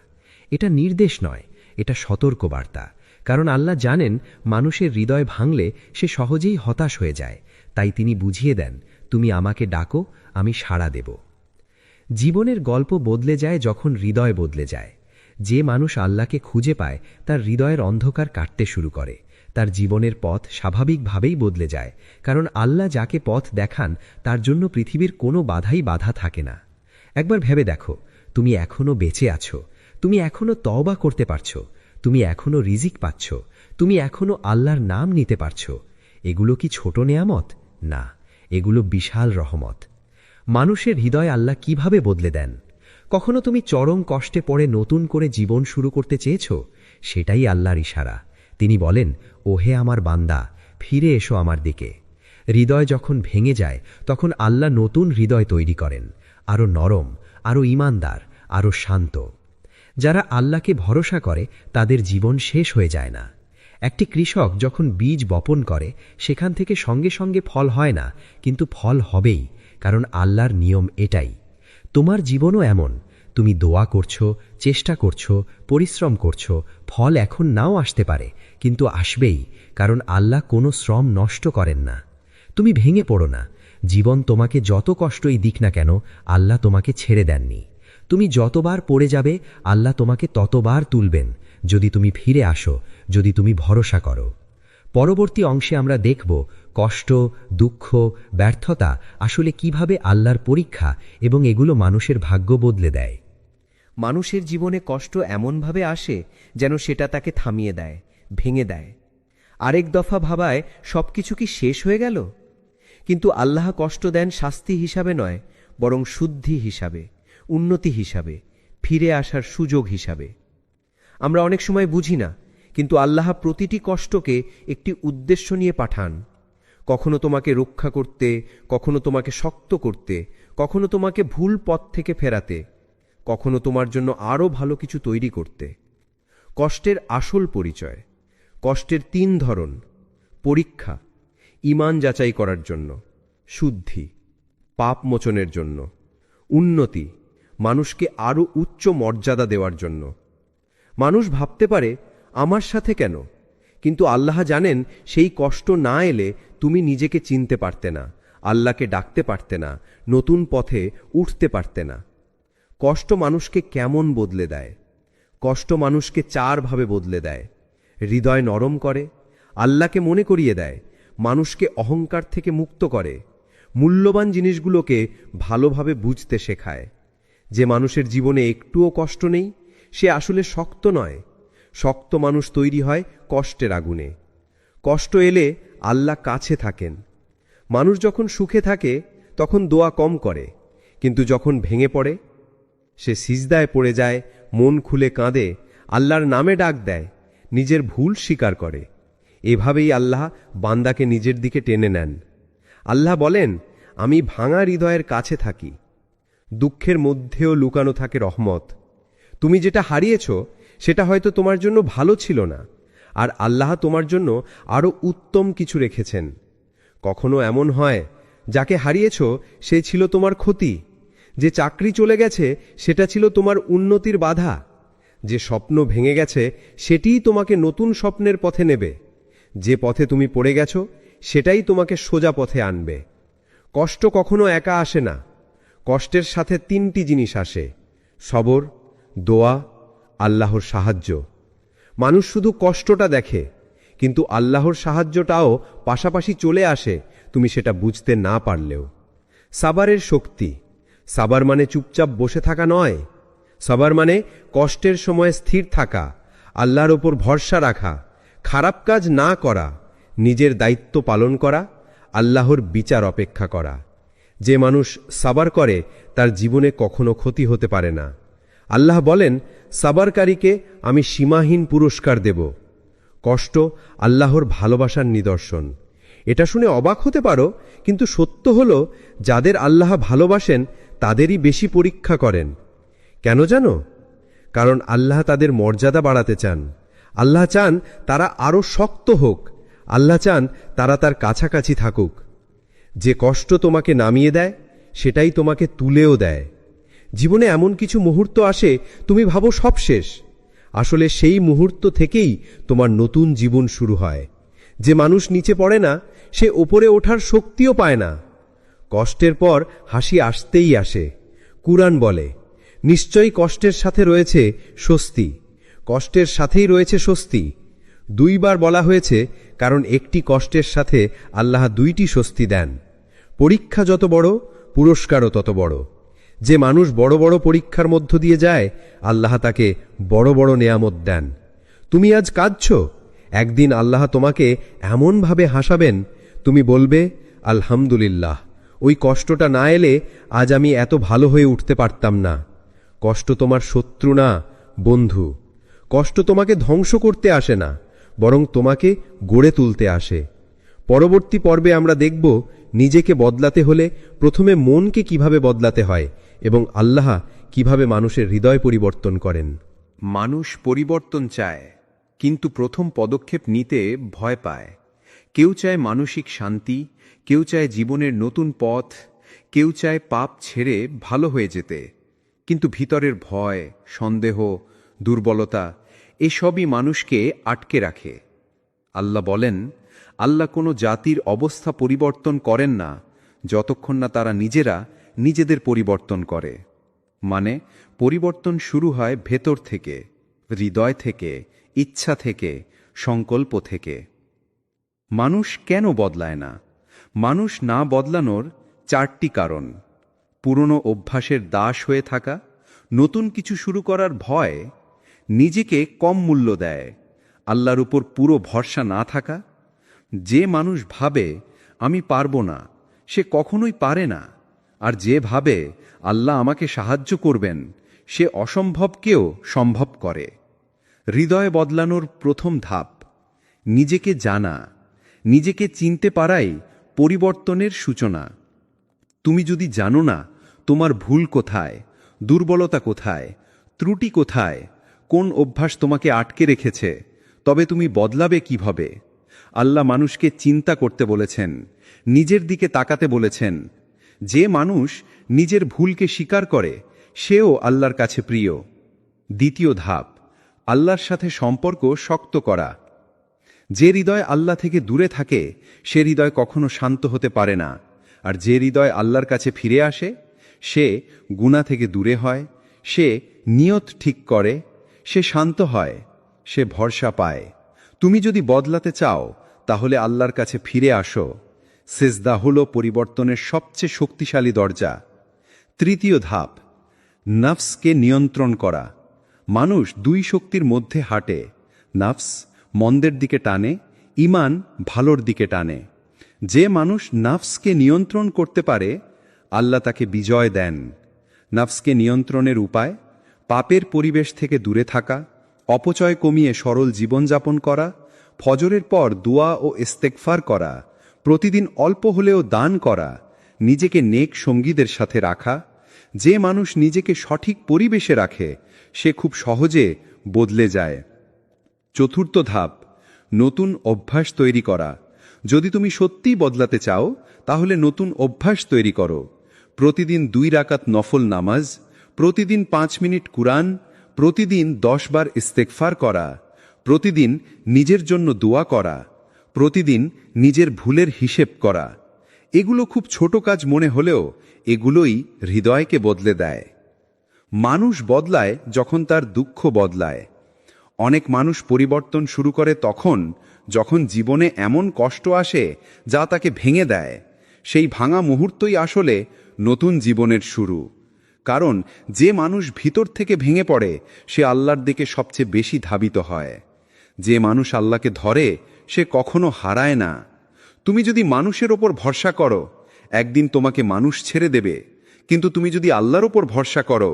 এটা নির্দেশ নয়, এটা সতর্কবার্তা। কারণ আল্লাহ জানেন মানুষের হৃদয় ভাঙলে সে সহজেই হতাশ হয়ে যায়, তাই তিনি বুঝিয়ে দেন, তুমি আমাকে ডাকো, আমি সাড়া দেব। জীবনের গল্প বদলে যায় যখন হৃদয় বদলে যায়। যে মানুষ আল্লাহকে খুঁজে পায় তার হৃদয়ের অন্ধকার কাটতে শুরু করে, তার জীবনের পথ স্বাভাবিকভাবেই বদলে যায়, কারণ আল্লাহ যাকে পথ দেখান তার জন্য পৃথিবীর কোনো বাধাই বাধা থাকে না। একবার ভেবে দেখো, তুমি এখনো বেঁচে আছো, তুমি এখনো তওবা করতে পারছো, তুমি এখনো রিজিক পাচ্ছ, তুমি এখনো আল্লাহর নাম নিতে পারছো। এগুলো কি ছোট নেয়ামত? না, এগুলো বিশাল রহমত। মানুষের হৃদয় আল্লাহ কিভাবে বদলে দেন? কখনো তুমি চরম কষ্টে পড়ে নতুন করে জীবন শুরু করতে চেয়েছ? সেটাই আল্লাহর ইশারা। তিনি বলেন, ওহে আমার বান্দা, ফিরে এসো আমার দিকে। হৃদয় যখন ভেঙে যায় তখন আল্লাহ নতুন হৃদয় তৈরি করেন, আরও নরম, আরও ঈমানদার, আরও শান্ত। যারা আল্লাহকে ভরসা করে তাদের জীবন শেষ হয়ে যায় না। একটি কৃষক যখন বীজ বপন করে সেখান থেকে সঙ্গে সঙ্গে ফল হয় না, কিন্তু ফল হবেই, কারণ আল্লাহর নিয়ম এটাই। তোমার জীবনও এমন। তুমি দোয়া করছো, চেষ্টা করছো, পরিশ্রম করছো, ফল এখন নাও আসতে পারে, কিন্তু আসবেই, কারণ আল্লাহ কোনো শ্রম নষ্ট করেন না। তুমি ভেঙে পড়ো না। জীবন তোমাকে যত কষ্টই দিক না কেন, আল্লাহ তোমাকে ছেড়ে দেননি। তুমি যতবার পড়ে যাবে আল্লাহ তোমাকে ততবার তুলবেন, যদি তুমি ফিরে আসো, যদি তুমি ভরসা করো। পরবর্তী অংশে আমরা দেখব কষ্ট, দুঃখ, ব্যর্থতা আসলে কিভাবে আল্লাহর পরীক্ষা এবং এগুলো মানুষের ভাগ্য বদলে দেয়। মানুষের জীবনে কষ্ট এমনভাবে আসে যেন সেটা তাকে থামিয়ে দেয়, ভেঙে দেয়। আরেক দফা ভাবায় সবকিছু কি শেষ হয়ে গেল? কিন্তু আল্লাহ কষ্ট দেন শাস্তি হিসাবে নয়, বরং শুদ্ধি হিসাবে, উন্নতি হিসাবে, ফিরে আসার সুযোগ হিসাবে। আমরা অনেক সময় বুঝি না, কিন্তু আল্লাহ প্রতিটি কষ্টকে একটি উদ্দেশ্য নিয়ে পাঠান। কখনো তোমাকে রক্ষা করতে, কখনো তোমাকে শক্ত করতে, কখনো তোমাকে ভুল পথ থেকে ফেরাতে, কখনো তোমার জন্য আরও ভালো কিছু তৈরি করতে। কষ্টের আসল পরিচয়। কষ্টের 3 ধরন: পরীক্ষা, ঈমান যাচাই করার জন্য; শুদ্ধি, পাপ মোচনের জন্য; উন্নতি, মানুষকে আরও উচ্চ মর্যাদা দেওয়ার জন্য। মানুষ ভাবতে পারে, আমার সাথে কেন? কিন্তু আল্লাহ জানেন সেই কষ্ট না এলে তুমি নিজেকে চিনতে পারতে না, আল্লাহকে ডাকতে পারতে না, নতুন পথে উঠতে পারতে না। কষ্ট মানুষকে কেমন বদলে দেয়? কষ্ট মানুষকে 4 ভাবে বদলে দেয়। হৃদয় নরম করে, আল্লাহকে মনে করিয়ে দেয়, মানুষকে অহংকার থেকে মুক্ত করে, মূল্যবান জিনিসগুলোকে ভালোভাবে বুঝতে শেখায়। যে মানুষের জীবনে একটুও কষ্ট নেই, সে আসলে শক্ত নয়। শক্ত মানুষ তৈরি হয় কষ্টের আগুনে। কষ্ট এলে আল্লাহ কাছে থাকেন। মানুষ যখন সুখে থাকে তখন দোয়া কম করে, কিন্তু যখন ভেঙে পড়ে, সে সিজদায় পড়ে যায়, মন খুলে কাঁদে, আল্লাহর নামে ডাক দেয়, নিজের ভুল স্বীকার করে। এভাবেই আল্লাহ বান্দাকে নিজের দিকে টেনে নেন। আল্লাহ বলেন, আমি ভাঙা হৃদয়ের কাছে থাকি। দুঃখের মধ্যেও লুকানো থাকে রহমত। তুমি যেটা হারিয়েছ সেটা হয়তো তোমার জন্য ভালো ছিল না, আর আল্লাহ তোমার জন্য আরও উত্তম কিছু রেখেছেন। কখনো এমন হয় যাকে হারিয়েছ সে ছিল তোমার ক্ষতি, যে চাকরি চলে গেছে সেটা ছিল তোমার উন্নতির বাধা, যে স্বপ্ন ভেঙে গেছে সেটিই তোমাকে নতুন স্বপ্নের পথে নেবে, যে পথে তুমি পড়ে গেছ সেটাই তোমাকে সোজা পথে আনবে। কষ্ট কখনো একা আসে না। কষ্টের সাথে 3টি জিনিস আসে: সবর, দোয়া, আল্লাহর সাহায্য। মানুষ শুধু কষ্টটা দেখে, কিন্তু আল্লাহর সাহায্যটাও পাশাপাশি চলে আসে, তুমি সেটা বুঝতে না পারলেও। সাবারের শক্তি। সাবার মানে চুপচাপ বসে থাকা নয়। সাবার মানে কষ্টের সময় স্থির থাকা, আল্লাহর ওপর ভরসা রাখা, খারাপ কাজ না করা, নিজের দায়িত্ব পালন করা, আল্লাহর বিচার অপেক্ষা করা। যে মানুষ সাবার করে তার জীবনে কখনো ক্ষতি হতে পারে না। আল্লাহ বলেন, সাবারকারীকে আমি সীমাহীন পুরস্কার দেব। কষ্ট আল্লাহর ভালোবাসার নিদর্শন। এটা শুনে অবাক হতে পারো, কিন্তু সত্য হলো, যাদের আল্লাহ ভালোবাসেন তাদেরই বেশি পরীক্ষা করেন। কেন জানো? কারণ আল্লাহ তাদের মর্যাদা বাড়াতে চান। আল্লাহ চান তারা আরও শক্ত হোক। আল্লাহ চান তারা তার কাছাকাছি থাকুক। যে কষ্ট তোমাকে নামিয়ে দেয় সেটাই তোমাকে তুলেও দেয়। জীবনে এমন কিছু মুহূর্ত আসে তুমি ভাবো সব শেষ, আসলে সেই মুহূর্ত থেকেই তোমার নতুন জীবন শুরু হয়। যে মানুষ নিচে পড়ে না সে ওপরে ওঠার শক্তিও পায় না। কষ্টের পর হাসি আসতেই আসে। কুরআন বলে, নিশ্চয়ই কষ্টের সাথে রয়েছে স্বস্তি। কষ্টের সাথেই রয়েছে স্বস্তি। 2 বার বলা হয়েছে, কারণ একটি কষ্টের সাথে আল্লাহ 2টি স্বস্তি দেন। পরীক্ষা যত বড়, পুরস্কারও তত বড়। যে মানুষ বড় বড় পরীক্ষার মধ্য দিয়ে যায়, আল্লাহ তাকে বড় বড় নেয়ামত দেন। তুমি আজ কাঁদছ, একদিন আল্লাহ তোমাকে এমনভাবে হাসাবেন, তুমি বলবে, আলহামদুলিল্লাহ, ওই কষ্টটা না এলে আজ আমি এত ভালো হয়ে উঠতে পারতাম না। কষ্ট তোমার শত্রু না, বন্ধু। কষ্ট তোমাকে ধ্বংস করতে আসে না, বরং তোমাকে গড়ে তুলতে আসে। পরবর্তী পর্বে আমরা দেখব নিজেকে বদলাতে হলে প্রথমে মনকে কিভাবে বদলাতে হয় এবং আল্লাহ কিভাবে মানুষের হৃদয় পরিবর্তন করেন। মানুষ পরিবর্তন চায়, কিন্তু প্রথম পদক্ষেপ নিতে ভয় পায়। কেউ চায় মানসিক শান্তি, কেউ চায় জীবনের নতুন পথ, কেউ চায় পাপ ছেড়ে ভালো হয়ে যেতে, কিন্তু ভিতরের ভয়, সন্দেহ, দুর্বলতা এসবই মানুষকে আটকে রাখে। আল্লাহ বলেন, আল্লাহ কোনো জাতির অবস্থা পরিবর্তন করেন না যতক্ষণ না তারা নিজেরা নিজেদের পরিবর্তন করে। মানে পরিবর্তন শুরু হয় ভেতর থেকে, হৃদয় থেকে, ইচ্ছা থেকে, সংকল্প থেকে। মানুষ কেন বদলায় না? মানুষ না বদলানোর 4টি কারণ: পুরনো অভ্যাসের দাস হয়ে থাকা, নতুন কিছু শুরু করার ভয়, নিজেকে কম মূল্য দেয়, আল্লাহর উপর পুরো ভরসা না থাকা। যে মানুষ ভাবে আমি পারবো না, সে কখনোই পারে না। আর যে ভাবে আল্লাহ আমাকে সাহায্য করবেন, সে অসম্ভবকেও সম্ভব করে। হৃদয় বদলানোর প্রথম ধাপ নিজেকে জানা। নিজেকে চিনতে পারাই পরিবর্তনের সূচনা। তুমি যদি জানো না তোমার ভুল কোথায়, দুর্বলতা কোথায়, ত্রুটি কোথায়, কোন অভ্যাস তোমাকে আটকে রেখেছে, তবে তুমি বদলাবে কিভাবে? আল্লাহ মানুষকে চিন্তা করতে বলেছেন, নিজের দিকে তাকাতে বলেছেন। যে মানুষ নিজের ভুলকে স্বীকার করে সেও আল্লাহর কাছে প্রিয়। দ্বিতীয় ধাপ, আল্লাহর সাথে সম্পর্ক শক্ত করা। যে হৃদয় আল্লাহ থেকে দূরে থাকে সে হৃদয় কখনো শান্ত হতে পারে না। আর যে হৃদয় আল্লাহর কাছে ফিরে আসে সে গুনাহ থেকে দূরে হয়, সে নিয়ত ঠিক করে, সে শান্ত হয়, সে ভরসা পায়। তুমি যদি বদলাতে চাও তাহলে আল্লাহর কাছে ফিরে আসো। সেজদা হল পরিবর্তনের সবচেয়ে শক্তিশালী দরজা। তৃতীয় ধাপ, নফসকে নিয়ন্ত্রণ করা। মানুষ দুই শক্তির মধ্যে হাঁটে। নফস মন্দের দিকে টানে, ঈমান ভালোর দিকে টানে। যে মানুষ নফসকে নিয়ন্ত্রণ করতে পারে, আল্লাহ তাকে বিজয় দেন। নফসকে নিয়ন্ত্রণের উপায়: পাপের পরিবেশ থেকে দূরে থাকা, অপচয় কমিয়ে সরল জীবনযাপন করা, ফজরের পর দোয়া ও ইস্তেগফার করা, প্রতিদিন অল্প হলেও দান করা, নিজেকে নেক সঙ্গীদের সাথে রাখা। যে মানুষ নিজেকে সঠিক পরিবেশে রাখে, সে খুব সহজে বদলে যায়। চতুর্থ ধাপ, নতুন অভ্যাস তৈরি করা। যদি তুমি সত্যিই বদলাতে চাও, তাহলে নতুন অভ্যাস তৈরি করো। প্রতিদিন 2 রাকাত নফল নামাজ, প্রতিদিন 5 মিনিট কুরআন, প্রতিদিন 10 বার ইস্তেগফার করা, প্রতিদিন নিজের জন্য দোয়া করা, প্রতিদিন নিজের ভুলের হিসেব করা। এগুলো খুব ছোট কাজ মনে হলেও এগুলোই হৃদয়কে বদলে দেয়। মানুষ বদলায় যখন তার দুঃখ বদলায়। অনেক মানুষ পরিবর্তন শুরু করে তখন যখন জীবনে এমন কষ্ট আসে যা তাকে ভেঙে দেয়। সেই ভাঙা মুহূর্তই আসলে নতুন জীবনের শুরু। কারণ যে মানুষ ভিতর থেকে ভেঙে পড়ে, সে আল্লাহর দিকে সবচেয়ে বেশি ধাবিত হয়। যে মানুষ আল্লাহকে ধরে, সে কখনো হারায় না। তুমি যদি মানুষের ওপর ভরসা করো, একদিন তোমাকে মানুষ ছেড়ে দেবে। কিন্তু তুমি যদি আল্লাহর ওপর ভরসা করো,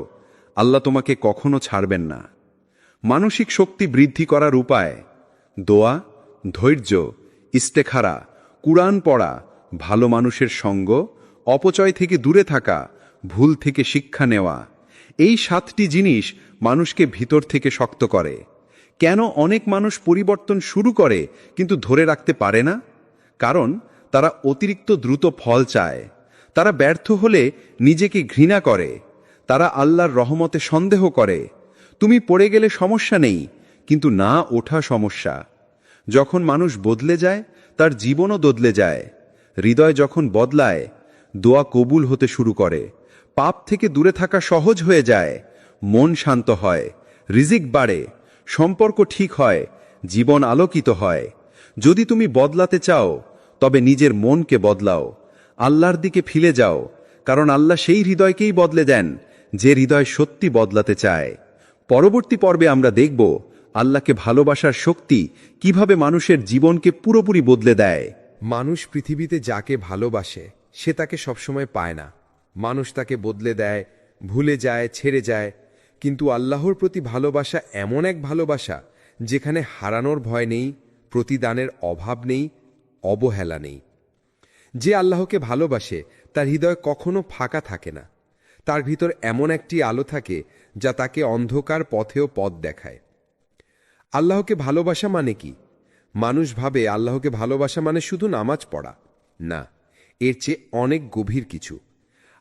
আল্লাহ তোমাকে কখনো ছাড়বেন না। মানসিক শক্তি বৃদ্ধি করার উপায়: দোয়া, ধৈর্য, ইস্তেখারা, কুরআন পড়া, ভালো মানুষের সঙ্গ, অপচয় থেকে দূরে থাকা, ভুল থেকে শিক্ষা নেওয়া। এই 7টি জিনিস মানুষকে ভিতর থেকে শক্ত করে। কেন অনেক মানুষ পরিবর্তন শুরু করে কিন্তু ধরে রাখতে পারে না? কারণ তারা অতিরিক্ত দ্রুত ফল চায়। তারা ব্যর্থ হলে নিজেকে ঘৃণা করে। তারা আল্লাহর রহমতে সন্দেহ করে। তুমি পড়ে গেলে সমস্যা নেই, কিন্তু না ওঠা সমস্যা। যখন মানুষ বদলে যায়, তার জীবনও বদলে যায়। হৃদয় যখন বদলায়, দোয়া কবুল হতে শুরু করে। পাপ থেকে দূরে থাকা সহজ হয়ে যায়। মন শান্ত হয়, রিজিক বাড়ে, সম্পর্ক ঠিক হয়, জীবন আলোকিত হয়। যদি তুমি বদলাতে চাও, তবে নিজের মনকে বদলাও, আল্লাহর দিকে ফিরে যাও। কারণ আল্লাহ সেই হৃদয়কেই বদলে দেন যে হৃদয় সত্যি বদলাতে চায়। পরবর্তী পর্বে আমরা দেখব আল্লাহকে ভালোবাসার শক্তি কিভাবে মানুষের জীবনকে পুরোপুরি বদলে দেয়। মানুষ পৃথিবীতে যাকে ভালোবাসে, সে তাকে সবসময় পায় না। মানুষ তাকে বদলে দেয়, ভুলে যায়, ছেড়ে যায়। কিন্তু আল্লাহর প্রতি ভালোবাসা এমন এক ভালোবাসা যেখানে হারানোর ভয় নেই, প্রতিদানের অভাব নেই, অবহেলা নেই। যে আল্লাহকে ভালোবাসে, তার হৃদয় কখনো ফাঁকা থাকে না। তার ভিতর এমন একটি আলো থাকে যা তাকে অন্ধকার পথেও পথ দেখায়। আল্লাহকে ভালোবাসা মানে কি? মানুষ ভাবে আল্লাহকে ভালোবাসা মানে শুধু নামাজ পড়া। না, এর চেয়ে অনেক গভীর কিছু।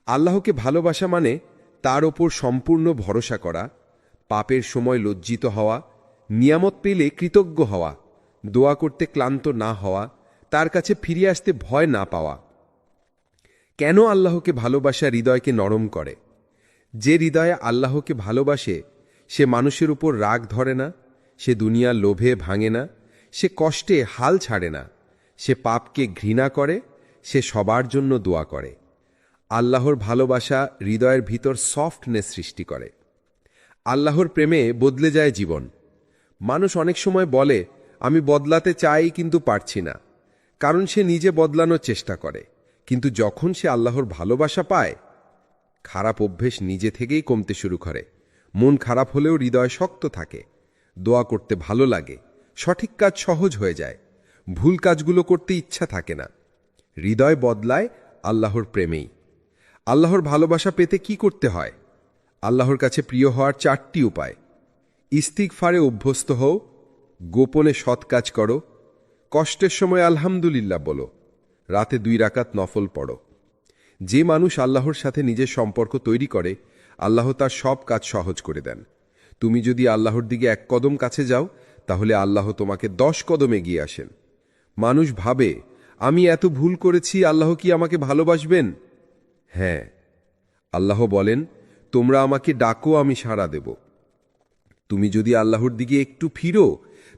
আল্লাহকে ভালোবাসা মানে তার ওপর সম্পূর্ণ ভরসা করা, পাপের সময় লজ্জিত হওয়া, নিয়ামত পেলে কৃতজ্ঞ হওয়া, দোয়া করতে ক্লান্ত না হওয়া, তার কাছে ফিরে আসতে ভয় না পাওয়া। কেন আল্লাহকে ভালোবাসা হৃদয়কে নরম করে? যে হৃদয়ে আল্লাহকে ভালোবাসে, সে মানুষের উপর রাগ ধরে না, সে দুনিয়ার লোভে ভাঙে না, সে কষ্টে হাল ছাড়ে না, সে পাপকে ঘৃণা করে, সে সবার জন্য দোয়া করে। আল্লাহর ভালোবাসা হৃদয়ের ভিতর সফটনেস সৃষ্টি করে। আল্লাহর প্রেমে বদলে যায় জীবন। মানুষ অনেক সময় বলে, আমি বদলাতে চাই কিন্তু পারছি না, কারণ সে নিজে বদলানোর চেষ্টা করে। কিন্তু যখন সে আল্লাহর ভালোবাসা পায়, খারাপ অভ্যেস নিজে থেকেই কমতে শুরু করে। মন খারাপ হলেও হৃদয় শক্ত থাকে, দোয়া করতে ভালো লাগে, সঠিক কাজ সহজ হয়ে যায়, ভুল কাজগুলো করতে ইচ্ছা থাকে না। হৃদয় বদলায় আল্লাহর প্রেমেই। আল্লাহর ভালোবাসা পেতে কি করতে হয়? আল্লাহর কাছে প্রিয় হওয়ার 4টি উপায়: ইস্তিগফারে অভ্যস্ত হও, গোপনে সৎ কাজ করো, কষ্টের সময় আলহামদুলিল্লাহ বলো, রাতে 2 রাকাত নফল পড়ো। যে মানুষ আল্লাহর সাথে নিজের সম্পর্ক তৈরি করে, আল্লাহ তার সব কাজ সহজ করে দেন। তুমি যদি আল্লাহর দিকে 1 কদম কাছে যাও, তাহলে আল্লাহ তোমাকে 10 কদম এগিয়ে আসেন। মানুষ ভাবে, আমি এত ভুল করেছি, আল্লাহ কি আমাকে ভালোবাসবেন? হ্যাঁ, আল্লাহ বলেন, তোমরা আমাকে ডাকো, আমি সাড়া দেব। তুমি যদি আল্লাহর দিকে একটু ফিরো,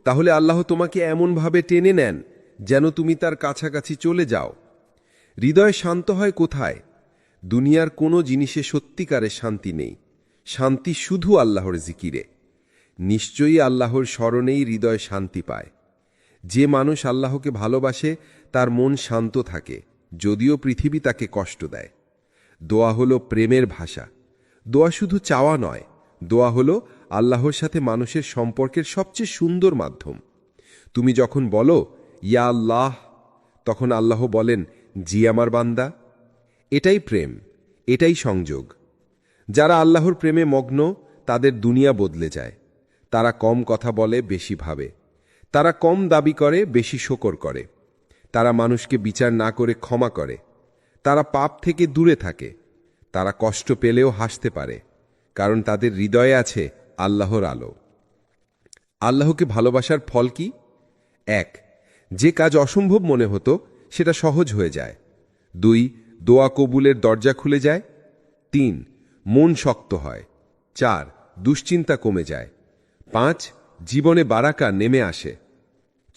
তাহলে আল্লাহ তোমাকে এমনভাবে টেনে নেন যেন তুমি তার কাছাকাছি চলে যাও। হৃদয় শান্ত হয় কোথায়? দুনিয়ার কোনো জিনিসে সত্যিকারের শান্তি নেই। শান্তি শুধু আল্লাহর জিকিরে। নিশ্চয়ই আল্লাহর স্মরণেই হৃদয় শান্তি পায়। যে মানুষ আল্লাহকে ভালোবাসে তার মন শান্ত থাকে, যদিও পৃথিবী তাকে কষ্ট দেয়। দোয়া হলো প্রেমের ভাষা। দোয়া শুধু চাওয়া নয়, দোয়া হলো আল্লাহর সাথে মানুষের সম্পর্কের সবচেয়ে সুন্দর মাধ্যম। তুমি যখন বলো ইয়া আল্লাহ, তখন আল্লাহ বলেন জি আমার বান্দা। এটাই প্রেম, এটাই সংযোগ। যারা আল্লাহর প্রেমে মগ্ন তাদের দুনিয়া বদলে যায়। তারা কম কথা বলে, বেশি ভাবে। তারা কম দাবি করে, বেশি শকর করে। তারা মানুষকে বিচার না করে ক্ষমা করে। তারা পাপ থেকে দূরে থাকে। তারা কষ্ট পেলেও হাসতে পারে, কারণ তাদের হৃদয়ে আছে আল্লাহর আলো। আল্লাহকে ভালোবাসার ফল কি? 1. যে কাজ অসম্ভব মনে হতো সেটা সহজ হয়ে যায়। 2. দোয়া কবুলের দরজা খুলে যায়। 3. মন শক্ত হয়। 4. দুশ্চিন্তা কমে যায়। 5. জীবনে বারাকা নেমে আসে।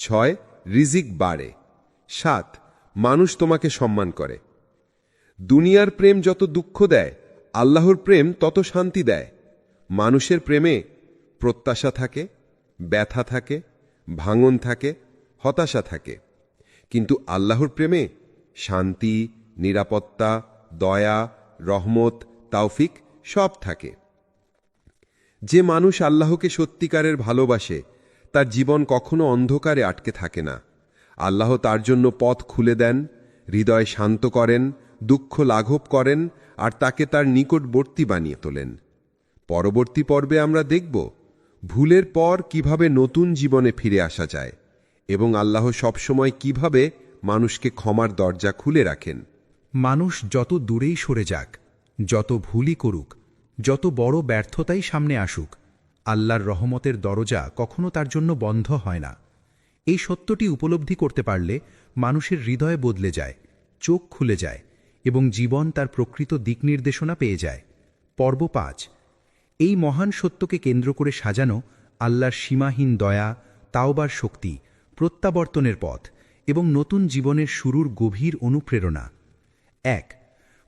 6. রিজিক বাড়ে। 7. মানুষ তোমাকে সম্মান করে। দুনিয়ার প্রেম যত দুঃখ দেয়, আল্লাহর প্রেম তত শান্তি দেয়। মানুষের প্রেমে প্রত্যাশা থাকে, ব্যথা থাকে, ভাঙন থাকে, হতাশা থাকে। কিন্তু আল্লাহর প্রেমে শান্তি, নিরাপত্তা, দয়া, রহমত, তাওফিক সব থাকে। যে মানুষ আল্লাহকে সত্যিকারের ভালোবাসে তার জীবন কখনো অন্ধকারে আটকে থাকে না। আল্লাহ তার জন্য পথ খুলে দেন, হৃদয় শান্ত করেন, দুঃখ লাঘব করেন, আর তাকে তার নিকটবর্তী বানিয়ে তোলেন। পরবর্তী পর্বে আমরা দেখব ভুলের পর কিভাবে নতুন জীবনে ফিরে আসা যায় এবং আল্লাহ সবসময় কিভাবে মানুষকে ক্ষমার দরজা খুলে রাখেন। মানুষ যত দূরেই সরে যাক, যত ভুলই করুক, যত বড় ব্যর্থতাই সামনে আসুক, আল্লাহর রহমতের দরজা কখনো তার জন্য বন্ধ হয় না। এই সত্যটি উপলব্ধি করতে পারলে মানুষের হৃদয় বদলে যায়, চোখ খুলে যায় এবং জীবন তার প্রকৃত দিক নির্দেশনা পেয়ে যায়। পর্ব 5। এই মহান সত্যকে কেন্দ্র করে সাজানো আল্লাহর সীমাহীন দয়া, তাওবার শক্তি, প্রত্যাবর্তনের পথ এবং নতুন জীবনের শুরুর গভীর অনুপ্রেরণা। 1.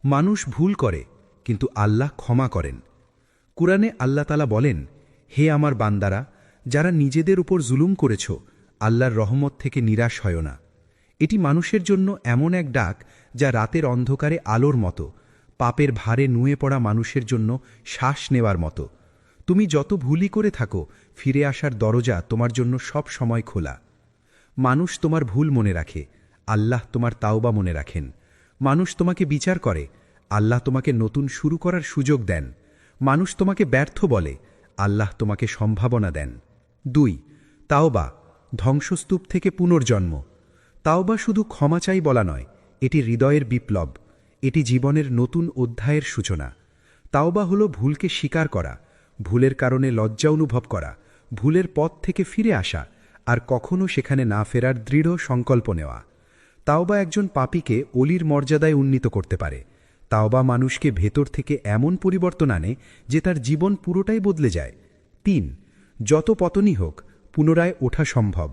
মানুষ ভুল করে, কিন্তু আল্লাহ ক্ষমা করেন। কুরআনে আল্লাহ তাআলা বলেন, হে আমার বান্দারা, যারা নিজেদের উপর জুলুম করেছ, আল্লাহর রহমত থেকে নিরাশ হয় না। এটি মানুষের জন্য এমন এক ডাক যা রাতের অন্ধকারে আলোর মতো, পাপের ভারে নুয়ে পড়া মানুষের জন্য শ্বাস নেওয়ার মতো। তুমি যত ভুলই করে থাকো, ফিরে আসার দরজা তোমার জন্য সব সময় খোলা। মানুষ তোমার ভুল মনে রাখে, আল্লাহ তোমার তাওবা মনে রাখেন। মানুষ তোমাকে বিচার করে, আল্লাহ তোমাকে নতুন শুরু করার সুযোগ দেন। মানুষ তোমাকে ব্যর্থ বলে, আল্লাহ তোমাকে সম্ভাবনা দেন। 2. তাওবা, ধ্বংসস্তূপ থেকে পুনর্জন্ম। তাওবা শুধু ক্ষমা চাই বলা নয়, এটি হৃদয়ের বিপ্লব। এটি জীবনের নতুন অধ্যায়ের সূচনা। তাওবা হলো ভুলকে স্বীকার করা, ভুলের কারণে লজ্জা অনুভব করা, ভুলের পথ থেকে ফিরে আসা, আর কখনো সেখানে না ফেরার দৃঢ় সংকল্প নেওয়া। তাওবা একজন পাপীকে অলির মর্যাদায় উন্নীত করতে পারে। তাওবা মানুষকে ভেতর থেকে এমন পরিবর্তন আনে যে তার জীবন পুরোটাই বদলে যায়। 3. যত পতনই হোক, পুনরায় ওঠা সম্ভব।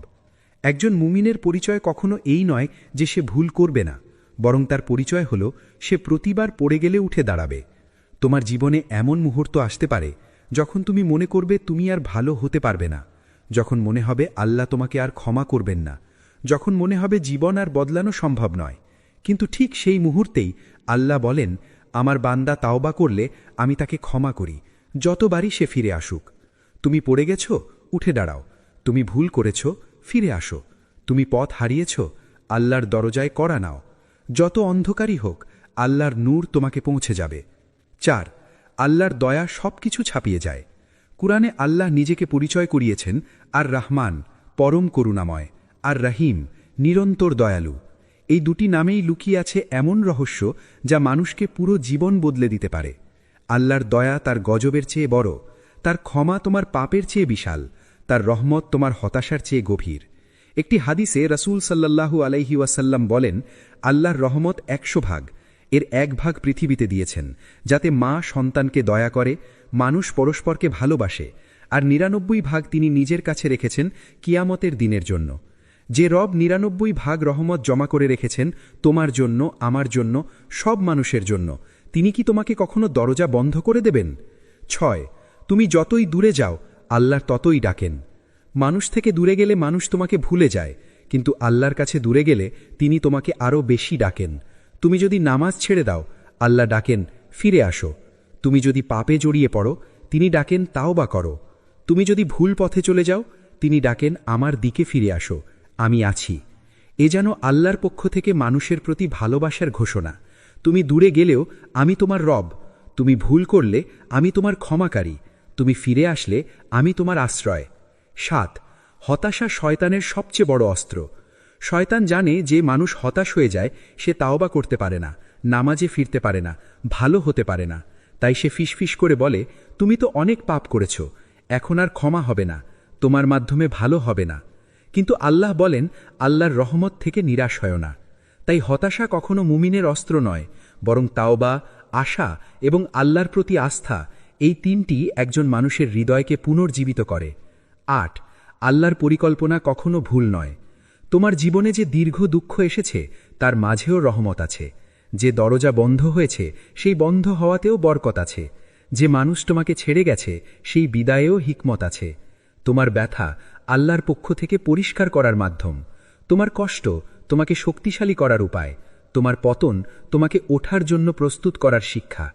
একজন মুমিনের পরিচয় কখনো এই নয় যে সে ভুল করবে না, বরং তার পরিচয় হল সে প্রতিবার পড়ে গেলে উঠে দাঁড়াবে। তোমার জীবনে এমন মুহূর্ত আসতে পারে যখন তুমি মনে করবে তুমি আর ভালো হতে পারবে না, যখন মনে হবে আল্লাহ তোমাকে আর ক্ষমা করবেন না, যখন মনে হবে জীবন আর বদলানো সম্ভব নয়। কিন্তু ঠিক সেই মুহূর্তেই আল্লাহ বলেন, আমার বান্দা তাওবা করলে আমি তাকে ক্ষমা করি, যতবারই সে ফিরে আসুক। তুমি পড়ে গেছ, উঠে দাঁড়াও। তুমি ভুল করেছ, ফিরে আসো। তুমি পথ হারিয়েছ, আল্লাহর দরজায় কড়া নাও। যত অন্ধকারই হোক, আল্লাহর নূর তোমাকে পৌঁছে যাবে। 4. আল্লাহর দয়া সব কিছু ছাপিয়ে যায়। কুরআনে আল্লাহ নিজেকে পরিচয় করিয়েছেন আর রহমান, পরম করুণাময়, আর রহিম, নিরন্তর দয়ালু। এই দুটি নামেই লুকিয়ে আছে এমন রহস্য যা মানুষকে পুরো জীবন বদলে দিতে পারে। আল্লাহর দয়া তার গজবের চেয়ে বড়, তার ক্ষমা তোমার পাপের চেয়ে বিশাল, তার রহমত তোমার হতাশার চেয়ে গভীর। একটি হাদিসে রাসূল সাল্লাল্লাহু আলাইহি ওয়াসাল্লাম বলেন, আল্লাহর রহমত 100 ভাগ, এর 1 ভাগ পৃথিবীতে দিয়েছেন, যাতে মা সন্তানকে দয়া করে, মানুষ পরস্পরকে ভালোবাসে, আর 99 ভাগ তিনি নিজের কাছে রেখেছেন কিয়ামতের দিনের জন্য। যে রব ৯৯ রহমত জমা করে রেখেছেন তোমার জন্য, আমার জন্য, সব মানুষের জন্য, তিনি কি তোমাকে কখনো দরজা বন্ধ করে দেবেন? ৬ তুমি যতই দূরে যাও আল্লাহ ততই ডাকেন। মানুষ থেকে দূরে গেলে মানুষ তোমাকে ভুলে যায়, কিন্তু আল্লাহর কাছে দূরে গেলে তিনি তোমাকে আরও বেশি ডাকেন। তুমি যদি নামাজ ছেড়ে দাও আল্লাহ ডাকেন ফিরে আসো। তুমি যদি পাপে জড়িয়ে পড়ো তিনি ডাকেন তাওবা করো। তুমি যদি ভুল পথে চলে যাও তিনি ডাকেন আমার দিকে ফিরে আসো, আমি আছি। এ যেন আল্লাহর পক্ষ থেকে মানুষের প্রতি ভালোবাসার ঘোষণা। তুমি দূরে গেলেও আমি তোমার রব, তুমি ভুল করলে আমি তোমার ক্ষমাকারী, তুমি ফিরে আসলে আমি তোমার আশ্রয়। ৭ হতাশা শয়তানের সবচেয়ে বড় অস্ত্র। শয়তান জানে যে মানুষ হতাশ হয়ে যায় সে তাওবা করতে পারে না, নামাজে ফিরতে পারে না, ভালো হতে পারে না। তাই সে ফিসফিস করে বলে, তুমি তো অনেক পাপ করেছ, এখন আর ক্ষমা হবে না, তোমার মাধ্যমে ভালো হবে না। কিন্তু আল্লাহ বলেন, আল্লাহর রহমত থেকে নিরাশ হয় না। তাই হতাশা কখনো মুমিনের অস্ত্র নয়, বরং তাওবা, আশা এবং আল্লাহর প্রতি আস্থা, এই তিনটি একজন মানুষের হৃদয়কে পুনর্জীবিত করে। ৮ আল্লাহর পরিকল্পনা কখনো ভুল নয়। তোমার জীবনে যে দীর্ঘ দুঃখ এসেছে তার মাঝেও রহমত আছে। যে দরজা বন্ধ হয়েছে সেই বন্ধ হওয়াতেও বরকত আছে। যে মানুষ তোমাকে ছেড়ে গেছে সেই বিদায়েও হিকমত আছে। তোমার ব্যথা আল্লাহর পক্ষ থেকে পরিষ্কার করার মাধ্যম। তোমার কষ্ট তোমাকে শক্তিশালী করার উপায়। তোমার পতন তোমাকে ওঠার জন্য প্রস্তুত করার শিক্ষা।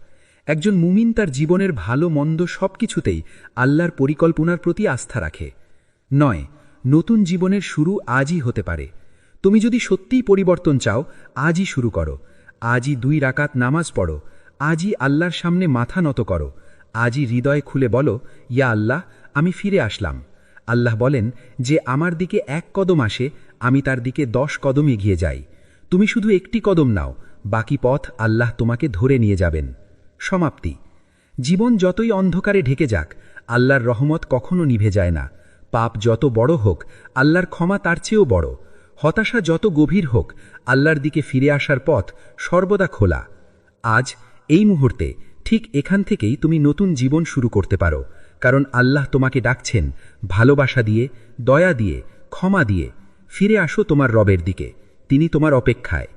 একজন মুমিন তার জীবনের ভালো মন্দ সবকিছুতেই আল্লাহর পরিকল্পনার প্রতি আস্থা রাখে। ৯ নতুন জীবনের শুরু আজই হতে পারে। তুমি যদি সত্যিই পরিবর্তন চাও আজই শুরু করো। আজই ২ রাকাত নামাজ পড়ো। আজই আল্লাহর সামনে মাথা নত করো। আজই হৃদয় খুলে বলো, ইয়া আল্লাহ, আমি ফিরে আসলাম। আল্লাহ বলেন, যে আমার দিকে ১ কদম আসে আমি তার দিকে ১০ কদম এগিয়ে যাই। তুমি শুধু একটি কদম নাও, বাকি পথ আল্লাহ তোমাকে ধরে নিয়ে যাবেন। সমাপ্তি। জীবন যতই অন্ধকারে ঢেকে যাক আল্লাহর রহমত কখনো নিভে যায় না। পাপ যত বড় হোক আল্লাহর ক্ষমা তার চেয়েও বড়। হতাশা যত গভীর হোক আল্লাহর দিকে ফিরে আসার পথ সর্বদা খোলা। আজ এই মুহূর্তে ঠিক এখান থেকেই তুমি নতুন জীবন শুরু করতে পারো, কারণ আল্লাহ তোমাকে ডাকছেন ভালোবাসা দিয়ে, দয়া দিয়ে, ক্ষমা দিয়ে। ফিরে আসো তোমার রবের দিকে, তিনি তোমার অপেক্ষায়।